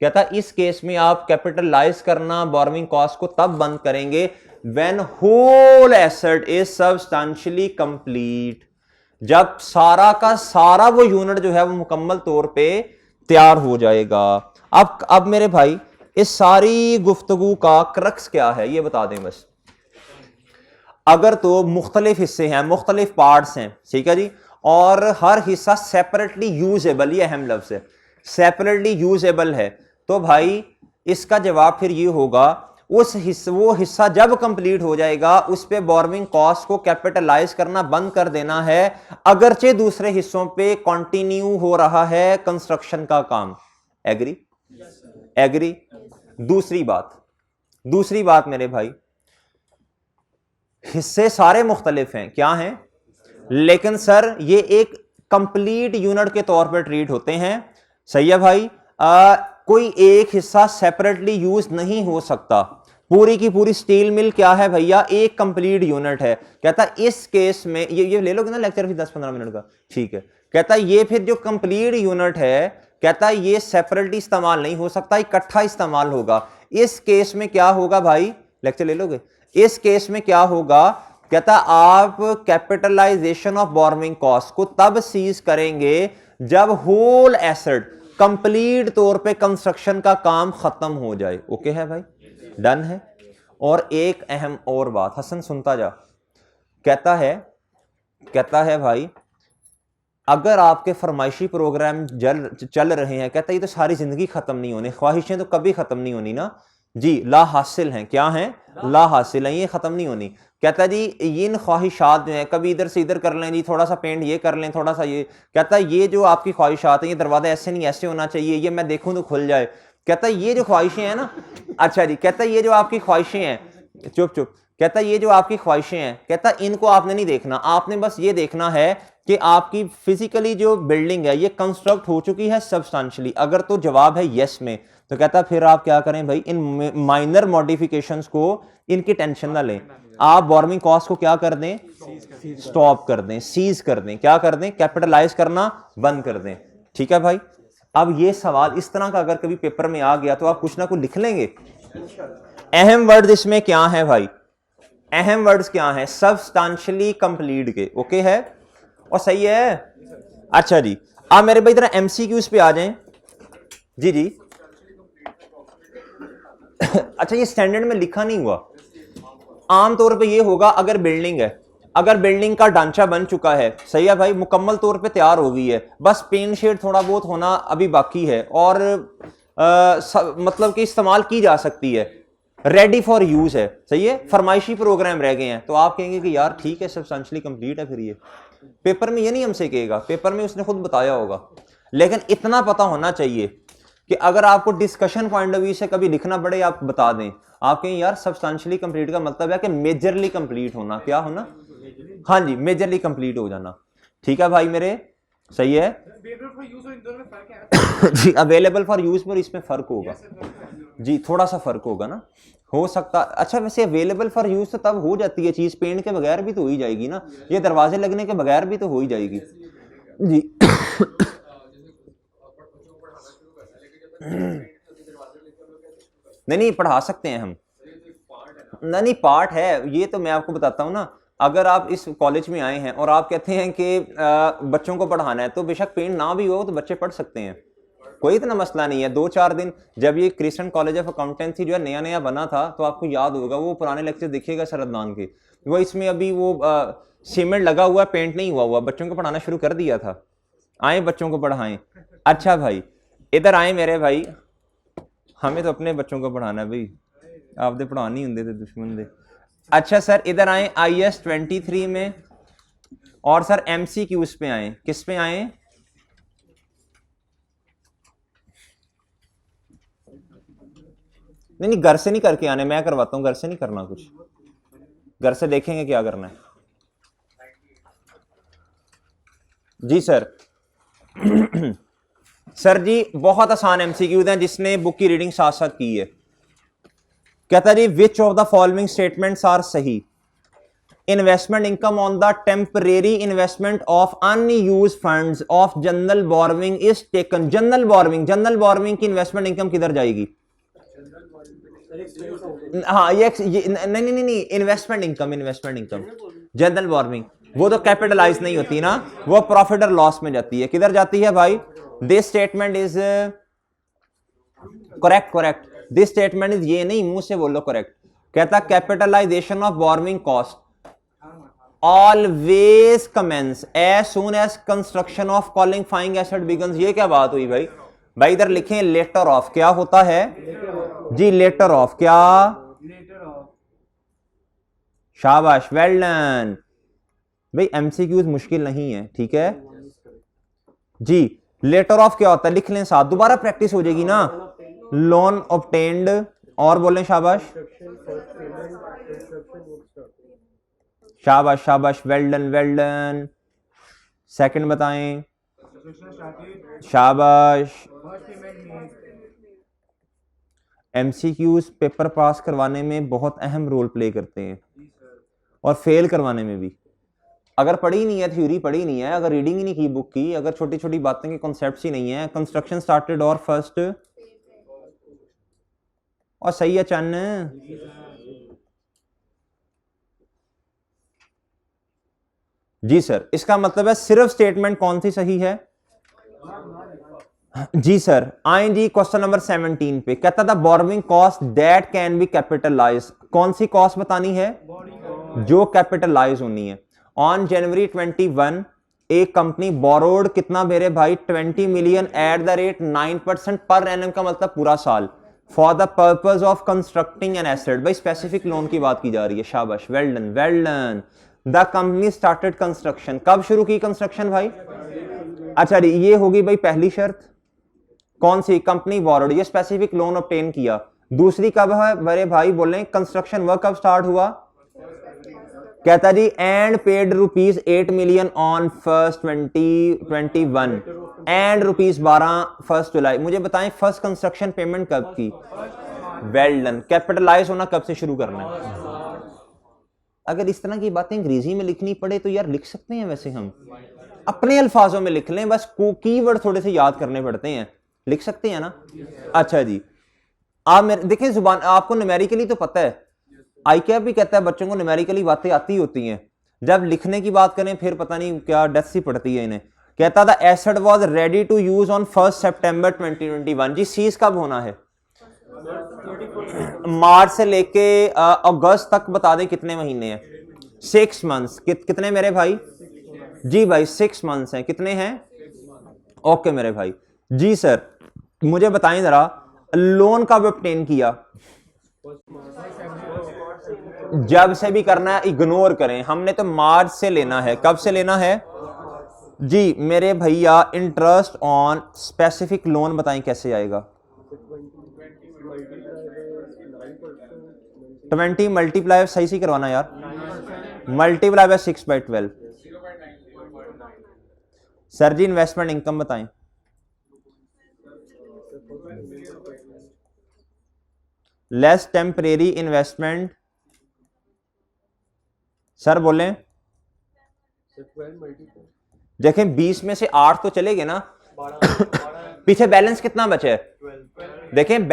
कहता इस केस में आप कैपिटलाइज करना बोरोइंग कॉस्ट को तब बंद करेंगे when whole asset is substantially complete, जब सारा का सारा वो यूनिट जो है वो मुकम्मल तौर पे तैयार हो जाएगा। अब मेरे भाई इस सारी गुफ्तगू का क्रक्स क्या है ये बता दें बस। अगर तो मुख्तलिफ हिस्से हैं, मुख्तलिफ पार्ट्स हैं, ठीक है जी, और हर हिस्सा सेपरेटली यूजेबल, ये अहम लफ्ज है, सेपरेटली यूजेबल है, तो भाई इसका जवाब फिर ये होगा वो हिस्सा जब कंप्लीट हो जाएगा उस पे बोरोइंग कॉस्ट को कैपिटलाइज करना बंद कर देना है, अगरचे दूसरे हिस्सों पे कंटिन्यू हो रहा है कंस्ट्रक्शन का काम। Agree, agree. दूसरी बात मेरे भाई, हिस्से सारे मुख्तलिफ हैं, क्या हैं, लेकिन सर ये एक कंप्लीट यूनिट के तौर पर ट्रीट होते हैं। सही है भाई। कोई एक हिस्सा सेपरेटली यूज नहीं हो सकता। पूरी की पूरी स्टील मिल क्या है भैया, एक कंप्लीट यूनिट है। कहता इस केस में ये ले लोगे ना लेक्चर फिर 10-15 मिनट का, ठीक है। कहता ये फिर जो कंप्लीट यूनिट है, कहता ये सेपरेटली इस्तेमाल नहीं हो सकता, इकट्ठा इस्तेमाल होगा। इस केस में क्या होगा भाई, लेक्चर ले लोगे, इस केस में क्या होगा, कहता आप कैपिटलाइजेशन ऑफ बोरोइंग कॉस्ट को तब सीज करेंगे जब होल एसेट कंप्लीट तौर पे कंस्ट्रक्शन का काम खत्म हो जाए। ओके है भाई, डन है। और एक अहम और बात, हसन सुनता जा, कहता है भाई अगर आपके फरमाइशी प्रोग्राम चल रहे हैं, कहता ये तो सारी जिंदगी खत्म नहीं होने, ख्वाहिशें तो कभी खत्म नहीं होनी ना जी, ला हासिल हैं, क्या हैं, ला हासिल हैं, ये खत्म नहीं होनी। कहता जी इन ख्वाहिशात जो हैं कभी इधर से इधर कर लें जी, थोड़ा सा पेंट ये कर लें, थोड़ा सा ये, कहता ये जो आपकी ख्वाहिशात हैं, ये दरवाजा ऐसे नहीं ऐसे होना चाहिए, ये मैं देखूं तो खुल जाए, कहता ये जो ख्वाहिशें हैं ना, अच्छा जी, कहता ये जो आपकी ख्वाहिशें हैं, चुप, कहता ये जो आपकी ख्वाहिशें हैं, कहता इनको आपने नहीं देखना, आपने बस ये देखना है कि आपकी फिजिकली जो बिल्डिंग है ये कंस्ट्रक्ट हो चुकी है सब्सटेंशियली। अगर तो जवाब है यस में, तो कहता फिर आप क्या करें भाई, इन माइनर मॉडिफिकेशंस को, इनकी टेंशन ना लें, आप बोरोइंग कॉस्ट को क्या कर दें, स्टॉप कर दें, सीज कर दें, क्या कर दें, कैपिटलाइज करना बंद कर दें। ठीक है भाई। अब ये सवाल इस तरह का अगर कभी पेपर में आ गया तो आप कुछ ना कुछ लिख लेंगे। अहम वर्ड इसमें क्या है भाई, अहम वर्ड्स क्या हैं, सब्सटेंशियली कंप्लीट के, ओके है और सही है। अच्छा जी, आप मेरे भाई जरा एमसीक्यूज पे आ जाएं। जी जी अच्छा, ये स्टैंडर्ड में लिखा नहीं हुआ, आमतौर पे ये होगा अगर बिल्डिंग है, अगर बिल्डिंग का ढांचा बन चुका है, सही है भाई, मुकम्मल तौर पे तैयार हो गई है, बस पेंट शेड थोड़ा बहुत होना अभी बाकी है और मतलब कि इस्तेमाल की जा सकती है, रेडी फॉर यूज है, सही है, फरमाइशी प्रोग्राम रह गए हैं, तो आप कहेंगे कि यार ठीक है सब्सटेंशियली कंप्लीट है। फिर ये पेपर में ये नहीं हमसे कहेगा, पेपर में उसने खुद बताया होगा, लेकिन इतना पता होना चाहिए कि अगर आपको डिस्कशन पॉइंट ऑफ व्यू से कभी लिखना पड़े आप बता दें, आप कहें यार सब्सटेंशियली कंप्लीट का मतलब है कि मेजरली कंप्लीट होना, क्या होना, हाँ जी मेजरली कंप्लीट हो जाना। ठीक है भाई मेरे, सही है जी, अवेलेबल फॉर यूज पर इसमें फर्क होगा जी, थोड़ा सा फर्क होगा ना, हो सकता। अच्छा वैसे अवेलेबल फॉर यूज तो तब हो जाती है चीज, पेंट के बगैर भी तो हो ही जाएगी ना, ये दरवाजे लगने के बगैर भी तो हो ही जाएगी जी नहीं नहीं पढ़ा सकते हैं हम, नहीं पार्ट है ये, तो मैं आपको बताता हूँ ना, अगर आप इस कॉलेज में आए हैं और आप कहते हैं कि बच्चों को पढ़ाना है, तो बेशक पेंट ना भी हो तो बच्चे पढ़ सकते हैं, कोई इतना मसला नहीं है। 2-4 दिन जब ये क्रिश्चियन कॉलेज ऑफ अकाउंटेंसी जो है नया नया बना था, तो आपको याद होगा वो पुराने लेक्चर देखिएगा सरदनान के, वो इसमें अभी वो सीमेंट लगा हुआ, पेंट नहीं हुआ, बच्चों को पढ़ाना शुरू कर दिया था, आए बच्चों को पढ़ाएं। अच्छा भाई इधर आए मेरे भाई, हमें तो अपने बच्चों को पढ़ाना है भाई, आप दे पढ़ा नहीं होंगे थे दुश्मन दे। अच्छा सर इधर आए IS 23 में, और सर MCQs पे आए, किस पे आए, नहीं नहीं घर से नहीं करके आने, मैं करवाता हूं, घर से नहीं करना कुछ, घर से देखेंगे क्या करना है जी सर सर जी बहुत आसान MCQs हैं, जिसने बुक की रीडिंग साथ साथ की है। कहता जी which of the following statements are सही, investment income on the temporary investment of unused funds of general borrowing is taken, general borrowing की इन्वेस्टमेंट इनकम किधर जाएगी, हाँ ये नहीं इन्वेस्टमेंट इनकम जनरल बोरोइंग वो तो कैपिटलाइज नहीं होती ना, वो प्रॉफिट और लॉस में जाती है, किधर जाती है भाई, this statement is correct, this statement is, ये नहीं मुंह से बोलो करेक्ट, कहता capitalisation of borrowing cost always commence as soon as construction of qualifying asset begins. ये क्या बात हुई भाई, भाई इधर लिखें लेटर ऑफ, क्या होता है जी लेटर ऑफ, क्या, शाबाश वेल डन भाई, MCQs मुश्किल नहीं है, ठीक है जी। लेटर ऑफ क्या होता है, लिख लें साथ, दोबारा प्रैक्टिस हो जाएगी ना, लोन ऑब्टेन्ड, और बोलें शाबाश शाबाश शाबाश, वेल डन, सेकंड बताएं, शाबाश। MCQs पेपर पास करवाने में बहुत अहम रोल प्ले करते हैं और फेल करवाने में भी, अगर पढ़ी नहीं है थ्योरी, पढ़ी नहीं है, अगर रीडिंग ही नहीं की बुक की, अगर छोटी छोटी बातें के कॉन्सेप्ट्स ही नहीं है, कंस्ट्रक्शन स्टार्टेड और फर्स्ट, और सही है चन्न जी सर, इसका मतलब है सिर्फ स्टेटमेंट कौन सी सही है जी सर। आए जी क्वेश्चन नंबर 17 पे, कहता था borrowing cost that can be capitalise, कौन सी कॉस्ट बतानी है, जो कैपिटलाइज होनी है। ऑन जनवरी 21 एक कंपनी बोरोड कितना मेरे भाई 20 million at the rate 9% per annum का मतलब पूरा साल, for the purpose of constructing an asset, भाई स्पेसिफिक लोन की बात की जा रही है, शाबाश well done. The company started construction, कब शुरू की कंस्ट्रक्शन भाई, अच्छा ये होगी भाई पहली शर्त, कौन सी, कंपनी बोरोड, ये स्पेसिफिक लोन ऑब्टेन किया। दूसरी कब है मेरे भाई, बोले कंस्ट्रक्शन वर्क कब स्टार्ट हुआ, कहता जी and paid ₹8 million on 1 2021 and ₹12 1 जुलाई। मुझे बताएं फर्स्ट कंस्ट्रक्शन पेमेंट कब की, वेल डन। कैपिटलाइज होना कब से शुरू करना है, अगर इस तरह की बातें अंग्रेजी में लिखनी पड़े तो यार लिख सकते हैं, वैसे हम अपने अल्फाजों में लिख लें, बस कीवर्ड थोड़े से याद करने पड़ते हैं, लिख सकते हैं ना। अच्छा जी आप मेरे देखिए जुबान आपको न्यूमेरिकली तो पता है, आई कैप भी कहता है बच्चों को न्यूमेरिकली बातें आती होती हैं, जब लिखने की बात करें फिर पता नहीं क्या डेथ सी पड़ती है इन्हें। कहता था asset was ready to use on 1 September 2021। जी सीज कब होना है? मार्च से लेके अगस्त तक बता दें कितने महीने हैं? 6 मंथ्स। कितने मेरे भाई? जी भाई 6 मंथ्स हैं। कितने हैं? ओके मेरे भाई। जी सर मुझे बताएं जरा लोन कब ऑब्टेन किया? जब से भी करना है इग्नोर करें, हमने तो मार्च से लेना है। कब से लेना है? जी मेरे भैया इंटरेस्ट ऑन स्पेसिफिक लोन बताएं कैसे आएगा? 20 मल्टीप्लाई सही से करवाना यार, multiply by 6/12। Sir ji investment income बताएं। लेस टेम्परेरी इन्वेस्टमेंट, सर बोलें। देखें 20 में से 8 तो चले गए ना, पीछे बैलेंस कितना बचे है? देखें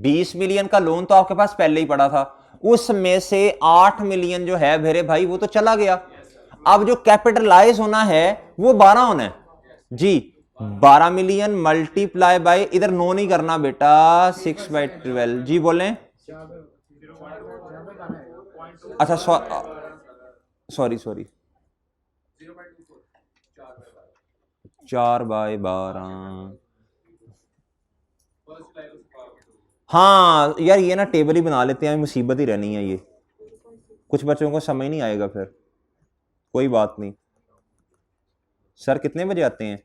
20 मिलियन का लोन तो आपके पास पहले ही पड़ा था, उसमें से 8 मिलियन जो है मेरे भाई वो तो चला गया। अब जो कैपिटलाइज होना है वो 12 होना है। जी 12 मिलियन मल्टीप्लाई बाय, इधर नो नहीं करना बेटा, 6/12। जी बोलें। अच्छा सॉरी 4/12। हाँ यार ये ना टेबल ही बना लेते हैं, मुसीबत ही रहनी है ये, कुछ बच्चों को समझ नहीं आएगा फिर। कोई बात नहीं। सर कितने बजे आते हैं?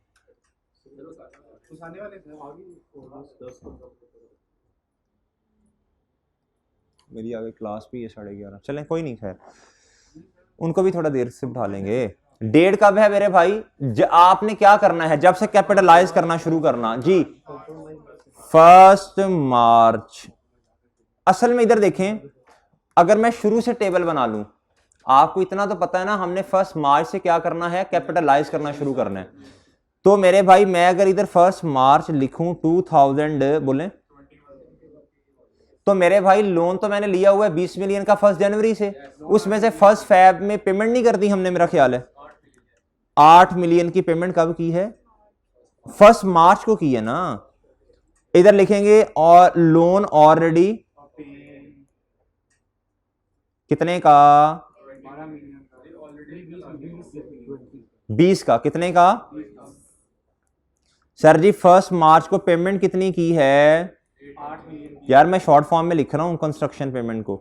मेरी आगे क्लास भी है 11:30। चलें कोई नहीं, खैर उनको भी थोड़ा देर से उठा लेंगे। डेट कब है मेरे भाई? आपने क्या करना है जब से कैपिटलाइज करना शुरू करना? जी 1 मार्च। असल में इधर देखें, अगर मैं शुरू से टेबल बना लूं, आपको इतना तो पता है ना हमने 1 मार्च से क्या करना है, कैपिटलाइज करना शुरू करना है। तो मेरे भाई मैं अगर इधर 1 मार्च लिखूं 2000 बोले, तो मेरे भाई लोन तो मैंने लिया हुआ है 20 मिलियन का 1 जनवरी से, उसमें से 1 फेब में पेमेंट नहीं कर दी हमने, मेरा ख्याल है 8 मिलियन की पेमेंट कब की है? 1 मार्च को की है ना। इधर लिखेंगे और लोन ऑलरेडी कितने का? 20 का। कितने का? सर जी 1 मार्च को पेमेंट कितनी की है? यार मैं शॉर्ट फॉर्म में लिख रहा हूं कंस्ट्रक्शन पेमेंट को,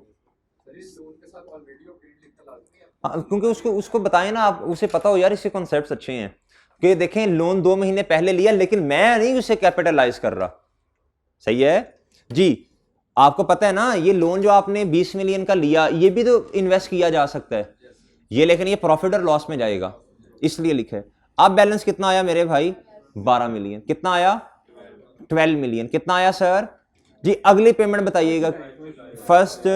क्योंकि उसको बताएं ना, आप उसे पता हो यार इसके कॉन्सेप्ट्स अच्छे हैं कि देखें लोन 2 महीने पहले लिया लेकिन मैं नहीं उसे कैपिटलाइज कर रहा। सही है जी। आपको पता है ना ये लोन जो आपने 20 मिलियन का लिया ये भी तो इन्वेस्ट किया जा सकता है ये, लेकिन ये प्रॉफिट और लॉस में जाएगा इसलिए लिखा है। अब बैलेंस कितना आया मेरे भाई? 12 मिलियन। कितना आया? 12 मिलियन। कितना आया सर जी? अगली पेमेंट बताइएगा। फर्स्ट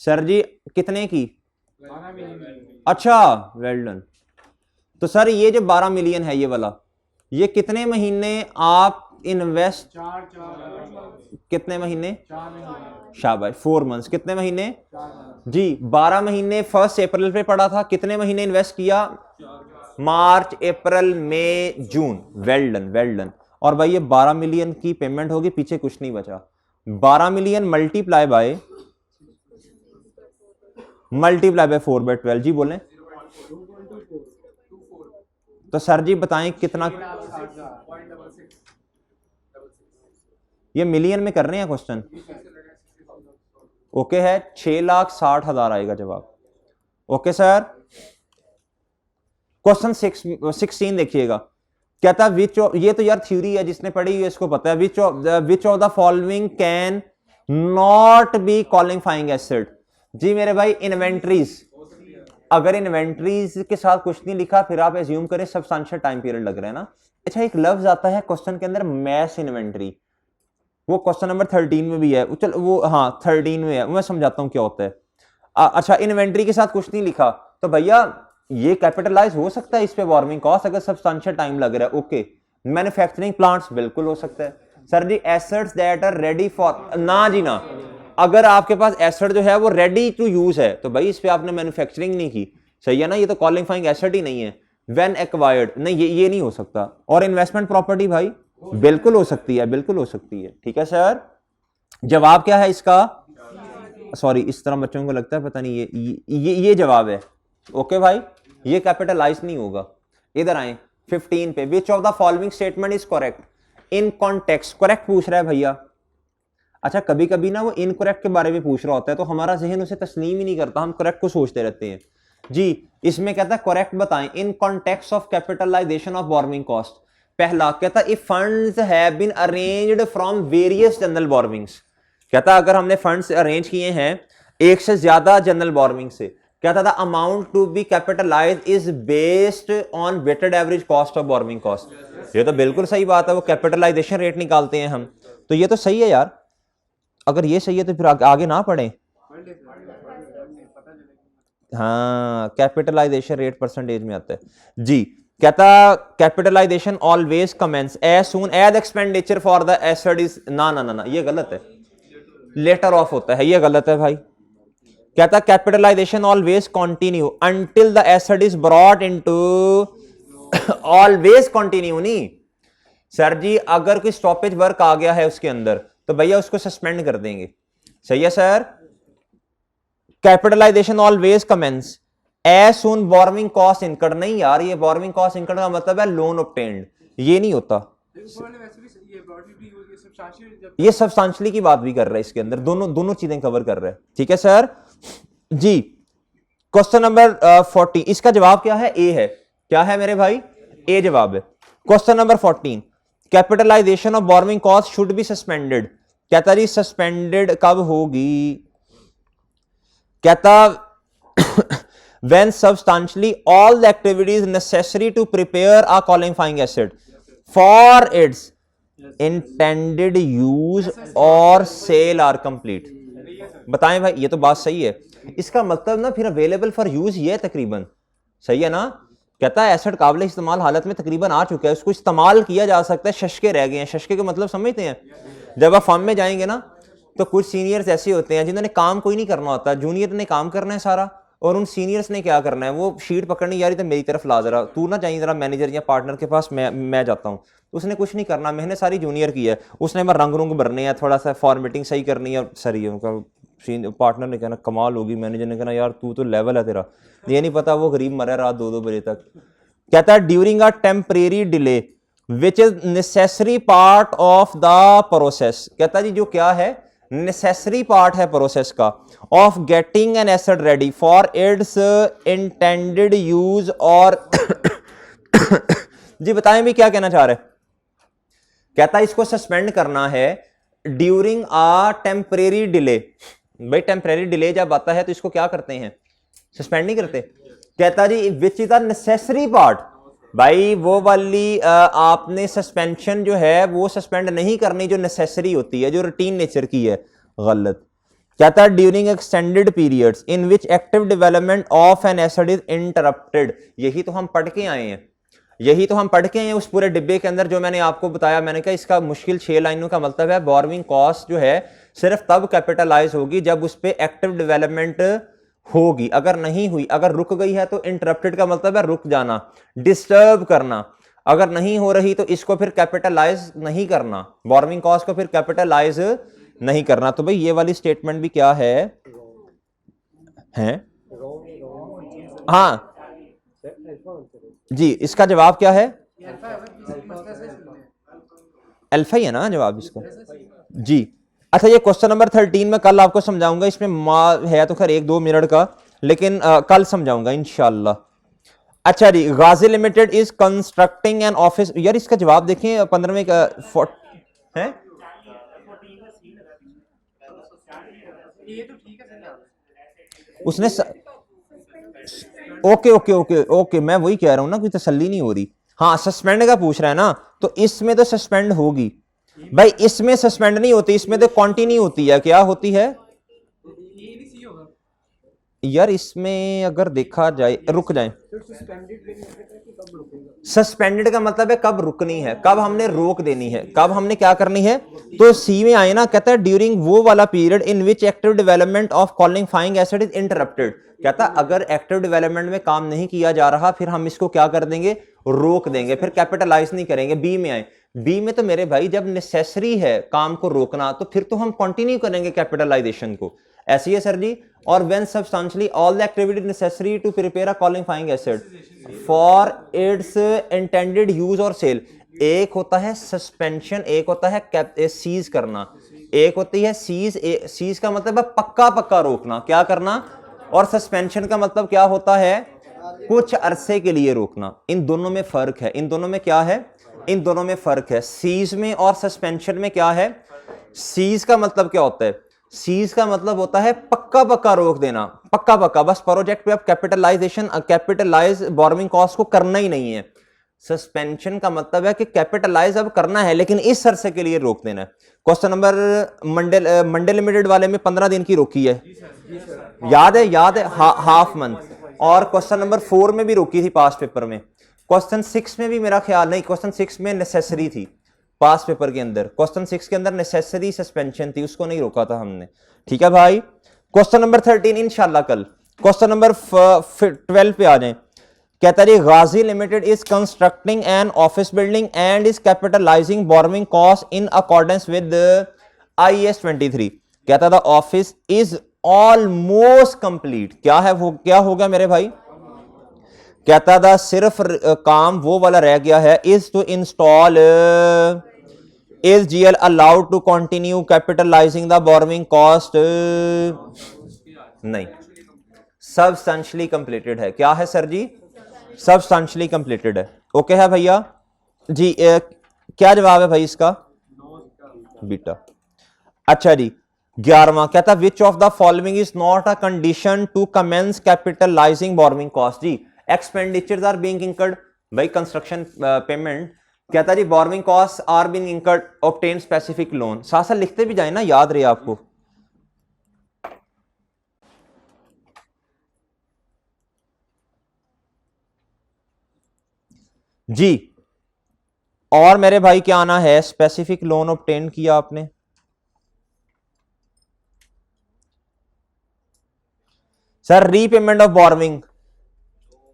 सर जी कितने की? 12 मिलियन। अच्छा वेल डन। तो सर ये जो 12 मिलियन है ये वाला, ये कितने महीने आप इन्वेस्ट? कितने महीने? शाबाश 4 मंथ्स। कितने महीने? जी 12 महीने 1 अप्रैल पे पड़ा था, कितने महीने इन्वेस्ट किया? मार्च अप्रैल मई जून। Well done well done. और भाई ये 12 मिलियन की पेमेंट होगी, पीछे कुछ नहीं बचा। 12 मिलियन मल्टीप्लाई बाय 4/12। जी बोलें। तो सर जी बताएं कितना? ये मिलियन में कर रहे हैं क्वेश्चन? ओके है, 6,60,000 आएगा जवाब। Okay sir. क्वेश्चन 16 देखिएगा, कहता विच, ये तो यार थ्योरी है जिसने पढ़ी है इसको पता है। Which of the following can not be qualifying asset? जी मेरे भाई इन्वेंट्रीज। अगर इन्वेंट्रीज के साथ कुछ नहीं लिखा फिर आप एज्यूम करें सब्सटेंशियल टाइम पीरियड लग रहा है ना। अच्छा एक लफ्ज आता है क्वेश्चन के अंदर मैस इन्वेंट्री, वो क्वेश्चन नंबर 13 में भी है। चल वो हाँ 13 में है, मैं समझाता हूं क्या होता है। अच्छा इन्वेंट्री के साथ कुछ नहीं लिखा तो भैया ये कैपिटलाइज हो सकता है इस पे बोरोइंग कॉस्ट अगर सब्सटेंशियल टाइम लग रहा है। ओके मैन्युफैक्चरिंग प्लांट्स बिल्कुल हो सकता है। Sir ji assets that are ready for, ना जी ना, अगर आपके पास एसेट जो है वो रेडी टू यूज है तो भाई इस पे आपने मैन्युफैक्चरिंग नहीं की, सही है ना, ये तो क्वालिफाइंग एसेट ही नहीं है। व्हेन एक्वायर्ड, नहीं ये नहीं हो सकता। और इन्वेस्टमेंट प्रॉपर्टी भाई बिल्कुल हो सकती है, बिल्कुल हो सकती है। ठीक है सर, जवाब क्या है इसका? सॉरी, इस तरह बच्चों को लगता है पता नहीं ये जवाब है। ओके भाई, ये कैपिटलाइज नहीं होगा। इधर आए 15 पे, विच of the following statement is correct in context, correct पूछ रहा है भैया। अच्छा कभी कभी ना वो इनकरेक्ट के बारे में पूछ रहा होता है तो हमारा जहन उसे तस्लीम ही नहीं करता, हम करेक्ट को सोचते रहते हैं जी। इसमें कहता है करेक्ट बताएं in context of capitalisation of borrowing cost. पहला कहता है if funds have been arranged from various general borrowings, कहता अगर हमने फंड्स अरेंज किए हैं एक से ज्यादा जनरल बोरोइंग से, कहता था amount to be capitalise is based on weighted average cost of borrowing cost. ये तो बिल्कुल सही बात है, वो कैपिटलाइजेशन रेट निकालते हैं हम, तो ये तो सही है यार। अगर ये सही है तो फिर आगे ना पढ़ें। हाँ, कैपिटलाइजेशन रेट परसेंटेज में आता है जी। कहता capitalisation always commence as soon as expenditure for the asset is, ना ये गलत है, लेटर ऑफ होता है, ये गलत है भाई। कहता capitalisation always continue until the asset is brought into, always continue नहीं सर जी, अगर कोई स्टॉपेज वर्क आ गया है उसके अंदर तो भैया उसको सस्पेंड कर देंगे, सही है sir. Capitalisation always commence as soon borrowing cost incurred, नहीं यार ये बोरोइंग कॉस्ट इनकर्ड का मतलब है लोन ऑब्टेन्ड, ये नहीं होता। ये सब्सटेंशियली की बात भी कर रहा है इसके अंदर, दोनों चीजें कवर कर रहा है। ठीक है सर जी। क्वेश्चन नंबर 40, इसका जवाब क्या है? ए है। क्या है मेरे भाई? ए जवाब है। Question number 14, capitalisation of borrowing cost should be suspended, कहता जी सस्पेंडेड कब होगी? कहता when substantially all the activities necessary to prepare a qualifying asset for its intended use or sale are complete। बताएं भाई, ये तो बात सही है। इसका मतलब ना फिर अवेलेबल फॉर यूज ये है तकरीबन, सही है ना। कहता है एसेट काबिल इस्तेमाल हालत में तकरीबन आ चुका है, उसको इस्तेमाल किया जा सकता है, शशके रह गए हैं। शशके का मतलब समझते हैं? जब आप फॉर्म में जाएंगे ना तो कुछ सीनियर्स ऐसे होते हैं जिन्होंने काम कोई नहीं करना होता, जूनियर ने काम करना है सारा, और उन सीनियर्स ने क्या करना है, वो शीट पकड़नी यार तो मेरी तरफ ला जरा, तू ना चाहिए जरा मैनेजर या पार्टनर के पास, मैं जाता हूँ। उसने कुछ नहीं करना, मैंने सारी जूनियर की है, उसने मैं रंग रूंग भरने हैं, थोड़ा सा फॉर्मेटिंग सही करनी है, सही है उनका। पार्टनर ने कहना कमाल होगी, मैनेजर ने कहना यार तू तो लेवल है तेरा, ये नहीं पता वो गरीब मरा रात 2-2 बजे तक। कहता है during a temporary delay which is necessary part of the process, कहता जी जो क्या है नेसेसरी पार्ट है प्रोसेस का, of getting an asset ready for its intended use, और जी बताएं भी क्या कहना चाह रहे हैं। कहता है इसको सस्पेंड करना है ड्यूरिंग आ टेम्परेरी डिले। भाई टेम्परेरी डिले जब आता है तो इसको क्या करते हैं, सस्पेंड नहीं करते। कहता जी which is the necessary part, भाई वो वाली आपने सस्पेंशन जो है वो सस्पेंड नहीं करनी जो नेसेसरी होती है, जो रूटीन नेचर की है, गलत। कहता है during extended periods in which active development of N asset is interrupted, यही तो हम पढ़ के आए हैं, यही तो हम पढ़ के आए हैं उस पूरे डिब्बे के अंदर जो मैंने आपको बताया। मैंने कहा इसका मुश्किल 6 लाइनों का मतलब है बोरोइंग कॉस्ट जो है सिर्फ तब कैपिटलाइज होगी जब उस पर एक्टिव डेवलपमेंट होगी, अगर नहीं हुई, अगर रुक गई है तो इंटरप्टेड का मतलब है रुक जाना, डिस्टर्ब करना, अगर नहीं हो रही तो इसको फिर कैपिटलाइज नहीं करना, बोरोइंग कॉस्ट को फिर कैपिटलाइज नहीं करना। तो भाई ये वाली स्टेटमेंट भी क्या है, हाँ जी, इसका जवाब क्या है? अल्फा ही है ना जवाब इसका जी। अच्छा ये क्वेश्चन नंबर 13 में कल आपको समझाऊंगा, इसमें है तो खैर 1-2 मिनट का, लेकिन कल समझाऊंगा इंशाल्लाह। अच्छा जी, Ghazi limited is constructing an office, यार इसका जवाब देखें 15वें का है। उसने ओके मैं वही कह रहा हूं ना, कोई तसल्ली नहीं हो रही। हाँ सस्पेंड का पूछ रहा है ना, तो इसमें तो सस्पेंड होगी भाई, इसमें सस्पेंड नहीं होती, इसमें तो कंटिन्यू होती है। क्या होती है? यार इसमें अगर देखा जाए, रुक जाए, सस्पेंडेड भी नहीं कहता कि कब रुकेगा। सस्पेंडेड का मतलब है कब रुकनी है, कब हमने रोक देनी है, कब हमने क्या करनी है। तो सी में आए ना, कहता है ड्यूरिंग वो वाला period in which active development of qualifying acid is interrupted. कहता अगर एक्टिव डेवलपमेंट में काम नहीं किया जा रहा फिर हम इसको क्या कर देंगे, रोक देंगे, फिर कैपिटलाइज नहीं करेंगे। बी में आए, बी में तो मेरे भाई जब नेसेसरी है काम को रोकना तो फिर तो हम कंटिन्यू करेंगे कैपिटलाइजेशन को, ऐसे ही है सर जी। और when substantially all the activity necessary to prepare a qualifying asset for its intended use और सेल। एक होता है सस्पेंशन, एक होता है सीज करना, एक होती है सीज। सीज का मतलब है पक्का पक्का रोकना, क्या करना, और सस्पेंशन का मतलब क्या होता है, कुछ अरसे के लिए रोकना। इन दोनों में फर्क है, इन दोनों में क्या है, इन दोनों में फर्क है। सीज में और सस्पेंशन में क्या है, सीज का मतलब क्या होता है, सीज का मतलब होता है पक्का पक्का रोक देना, पक्का पक्का, बस प्रोजेक्ट पे अब कैपिटलाइज बोरोइंग कॉस्ट को करना ही नहीं है। सस्पेंशन का मतलब है कि कैपिटलाइज अब करना है लेकिन इस अरसे के लिए रोक देना है। क्वेश्चन नंबर मंडे लिमिटेड वाले में 15 दिन की रोकी है, याद है, याद है, हाफ मंथ। और क्वेश्चन नंबर 4 में भी रोकी थी पास्ट पेपर में। क्वेश्चन 6 में भी मेरा ख्याल नहीं, क्वेश्चन 6 में नेसेसरी थी पास्ट पेपर के अंदर, क्वेश्चन 6 के अंदर नेसेसरी सस्पेंशन थी, उसको नहीं रोका था हमने। ठीक है भाई। क्वेश्चन नंबर 13 इंशाल्लाह कल। क्वेश्चन नंबर 12 पे आ जाएं। कहता है Ghazi limited is constructing an office building and is capitalising borrowing cost in accordance with IAS 23। कहता था ऑफिस इज ऑलमोस्ट कंप्लीट। क्या है वो, क्या हो गया मेरे भाई, कहता था सिर्फ काम वो वाला रह गया है, is to install, is GL allowed to continue capitalizing the borrowing cost, नहीं, सबस्टेंशियली कंप्लीटेड है। क्या है सर जी, सबस्टेंशियली कंप्लीटेड है। ओके है भैया जी। क्या जवाब है भाई इसका, बीटा। अच्छा जी 11वां कहता which of the following is not a condition to commence capitalising borrowing cost. जी एक्सपेंडिचर्स आर बीइंग इंकर्ड, भाई कंस्ट्रक्शन पेमेंट। कहता जी borrowing cost are being incurred, obtain specific loan. साथ साथ लिखते भी जाए ना, याद रहे आपको। जी और मेरे भाई क्या आना है, स्पेसिफिक लोन ऑब्टेन किया आपने। Sir repayment of borrowing,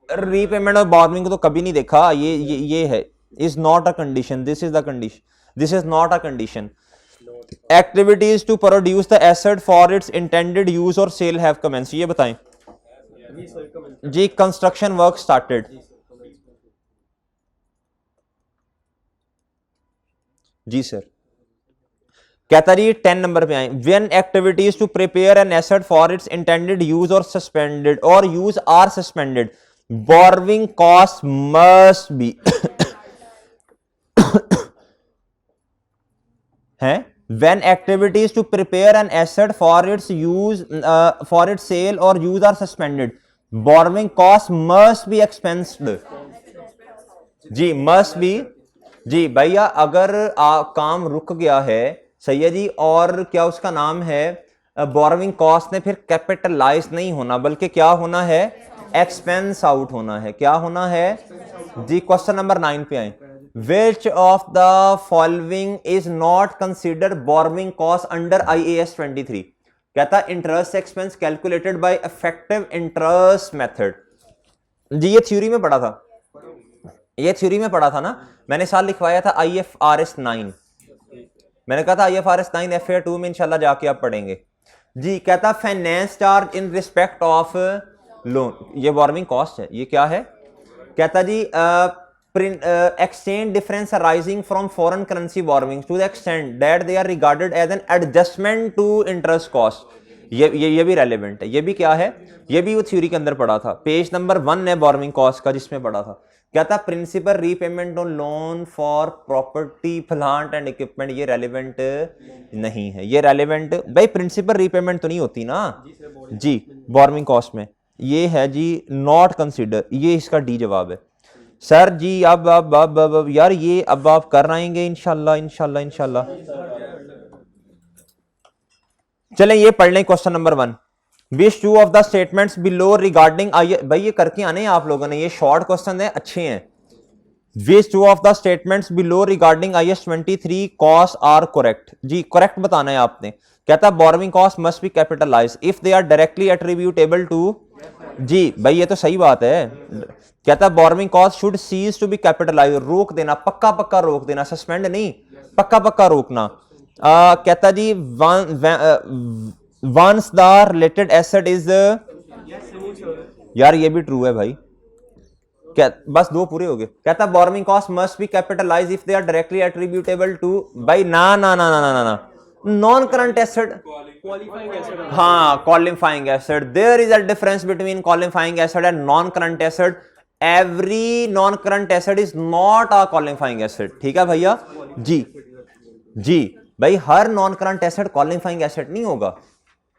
repayment of borrowing तो कभी नहीं देखा। ये है, is not a condition, this is the condition, this is not a condition. Activities to produce the asset for its intended use और सेल हैव कमेंस। ये बताएं जी। कंस्ट्रक्शन वर्क स्टार्टेड, जी सर। कहता जी 10 नंबर पे आए, when activities to prepare an asset for its intended use are suspended और use are suspended, borrowing cost must be है। When activities to prepare an asset for its use, for its sale और use are suspended, borrowing cost must be expensed. जी मस्ट बी। जी भैया अगर काम रुक गया है, सही है जी, और क्या उसका नाम है, बोरोइंग कॉस्ट ने फिर कैपिटलाइज नहीं होना बल्कि क्या होना है, एक्सपेंस आउट होना है। क्या होना है जी। क्वेश्चन नंबर 9 पे आए, which of the following is not considered borrowing cost under IAS 23। कहता interest expense calculated by effective interest method. जी ये थ्योरी में पढ़ा था, ये थ्योरी में पढ़ा था ना, मैंने साल लिखवाया था IFRS 9। मैंने कहा था IFRS 9 FA 2 में इंशाल्लाह जाके आप पढ़ेंगे जी। कहता finance charge in respect of loan, ये बोरोइंग कॉस्ट है। ये क्या है, कहता जी exchange difference arising from foreign currency borrowings to the extent that they are regarded as an adjustment to interest cost। ये भी रेलेवेंट है। ये भी क्या है, ये भी वो थ्योरी के अंदर पढ़ा था। पेज नंबर 1 है बोरोइंग कॉस्ट का जिसमें पढ़ा था। कहता principal repayment on loan for property plant and equipment, ये रेलेवेंट नहीं है। ये रेलेवेंट भाई प्रिंसिपल रीपेमेंट तो नहीं होती ना जी बोरोइंग कॉस्ट में, ये है जी नॉट कंसिडर। ये इसका डी जवाब है सर जी। अब यार ये अब आप कर आएंगे इंशाल्लाह इंशाल्लाह इंशाल्लाह। चलें ये पढ़ लें question number 1। Which two of the statements below regarding, आइए भाई ये करके आने हैं आप लोगों ने, ये शॉर्ट क्वेश्चन है, अच्छे हैं। Which two of the statements below regarding IAS 23 cost are correct, जी करेक्ट बताना है आपने। कहता है borrowing cost must be capitalise if they are directly attributable to, जी भाई ये तो सही बात है। कहता है borrowing cost should cease to be capitalise, रोक देना, पक्का पक्का रोक देना, सस्पेंड नहीं, पक्का पक्का रोकना। कहता जी once the related asset is, यार ये भी ट्रू है भाई, क्या बस दो पूरे हो गए। कहता है borrowing cost must be capitalise if they are directly attributable to, भाई ना ना ना ना ना ना, नॉन करंट एसेट, हाँ qualifying asset, there is a difference between qualifying asset and non current asset, every non current asset is not a qualifying asset, ठीक है भैया जी, जी भाई हर non current asset qualifying asset नहीं होगा,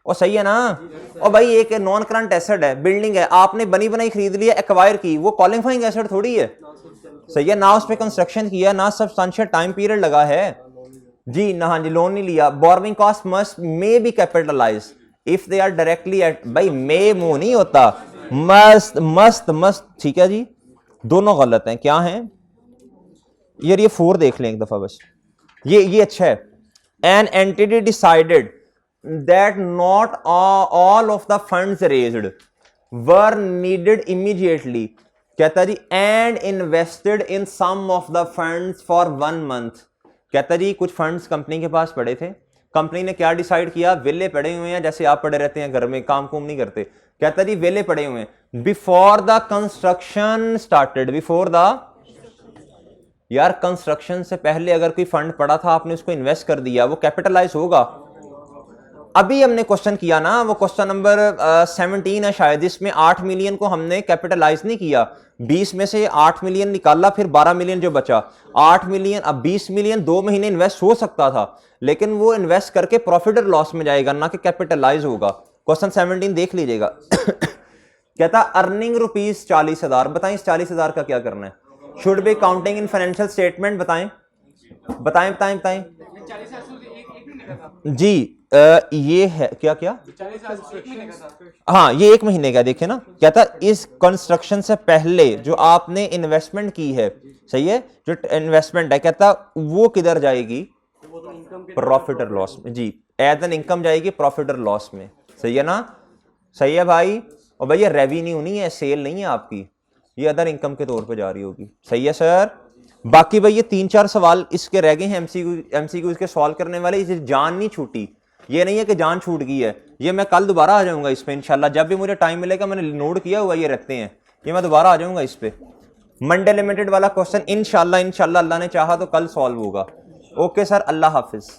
और सही है ना। और भाई एक नॉन करंट एसेट है, बिल्डिंग है, आपने बनी बनाई खरीद ली है, एक्वायर की, वो क्वालिफाइंग एसेट थोड़ी है, सही है ना, उस पे कंस्ट्रक्शन किया ना, सब्सटेंशियल टाइम पीरियड लगा है जी ना, हाँ जी लोन नहीं लिया। Borrowing cost must may be capitalise if they are directly at, भाई मे मुंह नहीं होता, मस्त मस्त मस्त, ठीक है जी, दोनों गलत हैं, क्या हैं यार, ये 4 देख लें एक दफा बस, ये अच्छा है। An entity decided that not all of the funds raised were needed immediately, कहता जी and invested in some of the funds for 1 month, कहता जी कुछ फंड्स कंपनी के पास पड़े थे, कंपनी ने क्या डिसाइड किया, वेले पड़े हुए हैं, जैसे आप पड़े रहते हैं घर में, काम कुम नहीं करते, कहता जी वेले पड़े हुए हैं, before the construction started, before the, यार कंस्ट्रक्शन से पहले अगर कोई फंड पड़ा था, आपने उसको इन्वेस्ट कर दिया, वो कैपिटलाइज होगा। अभी हमने क्वेश्चन किया ना, वो क्वेश्चन नंबर 17 है शायद, इसमें 8 मिलियन को हमने कैपिटलाइज नहीं किया, 20 में से 8 मिलियन निकाला, फिर 12 मिलियन जो बचा, 8 मिलियन, अब 20 मिलियन 2 महीने इन्वेस्ट हो सकता था, लेकिन वो इन्वेस्ट करके प्रॉफिट और लॉस में जाएगा, ना कि कैपिटलाइज होगा। क्वेश्चन 17 देख लीजिएगा। कहता अर्निंग रुपीज 40,000, बताएं इस 40,000 का क्या करना है, should be counting in financial statement, बताएं बताएं बताएं बताएं जी। ये है क्या क्या, हाँ ये 1 महीने का, देखे ना, कहता इस कंस्ट्रक्शन से पहले जो आपने इन्वेस्टमेंट की है, सही है, जो इन्वेस्टमेंट है, कहता वो किधर जाएगी, प्रॉफिट और लॉस में, जी एज एन इनकम जाएगी प्रॉफिट और लॉस में, सही है ना, सही है भाई। और भैया रेवेन्यू नहीं है, सेल नहीं है आपकी, ये अदर इनकम के तौर पे जा रही होगी, सही है सर। बाकी भाई ये 3-4 सवाल इसके रह गए हैं, एमसीक्यू इसके सॉल्व करने वाले, इसे जान नहीं छूटी, ये नहीं है कि जान छूट गई है, ये मैं कल दोबारा आ जाऊंगा इस पे इंशाल्लाह, जब भी मुझे टाइम मिलेगा, मैंने नोट किया हुआ ये रखते हैं, ये मैं दोबारा आ जाऊंगा इस पे। मंडे लिमिटेड वाला क्वेश्चन इंशाल्लाह अल्लाह ने चाहा तो कल सॉल्व होगा। ओके सर, अल्लाह हाफिज।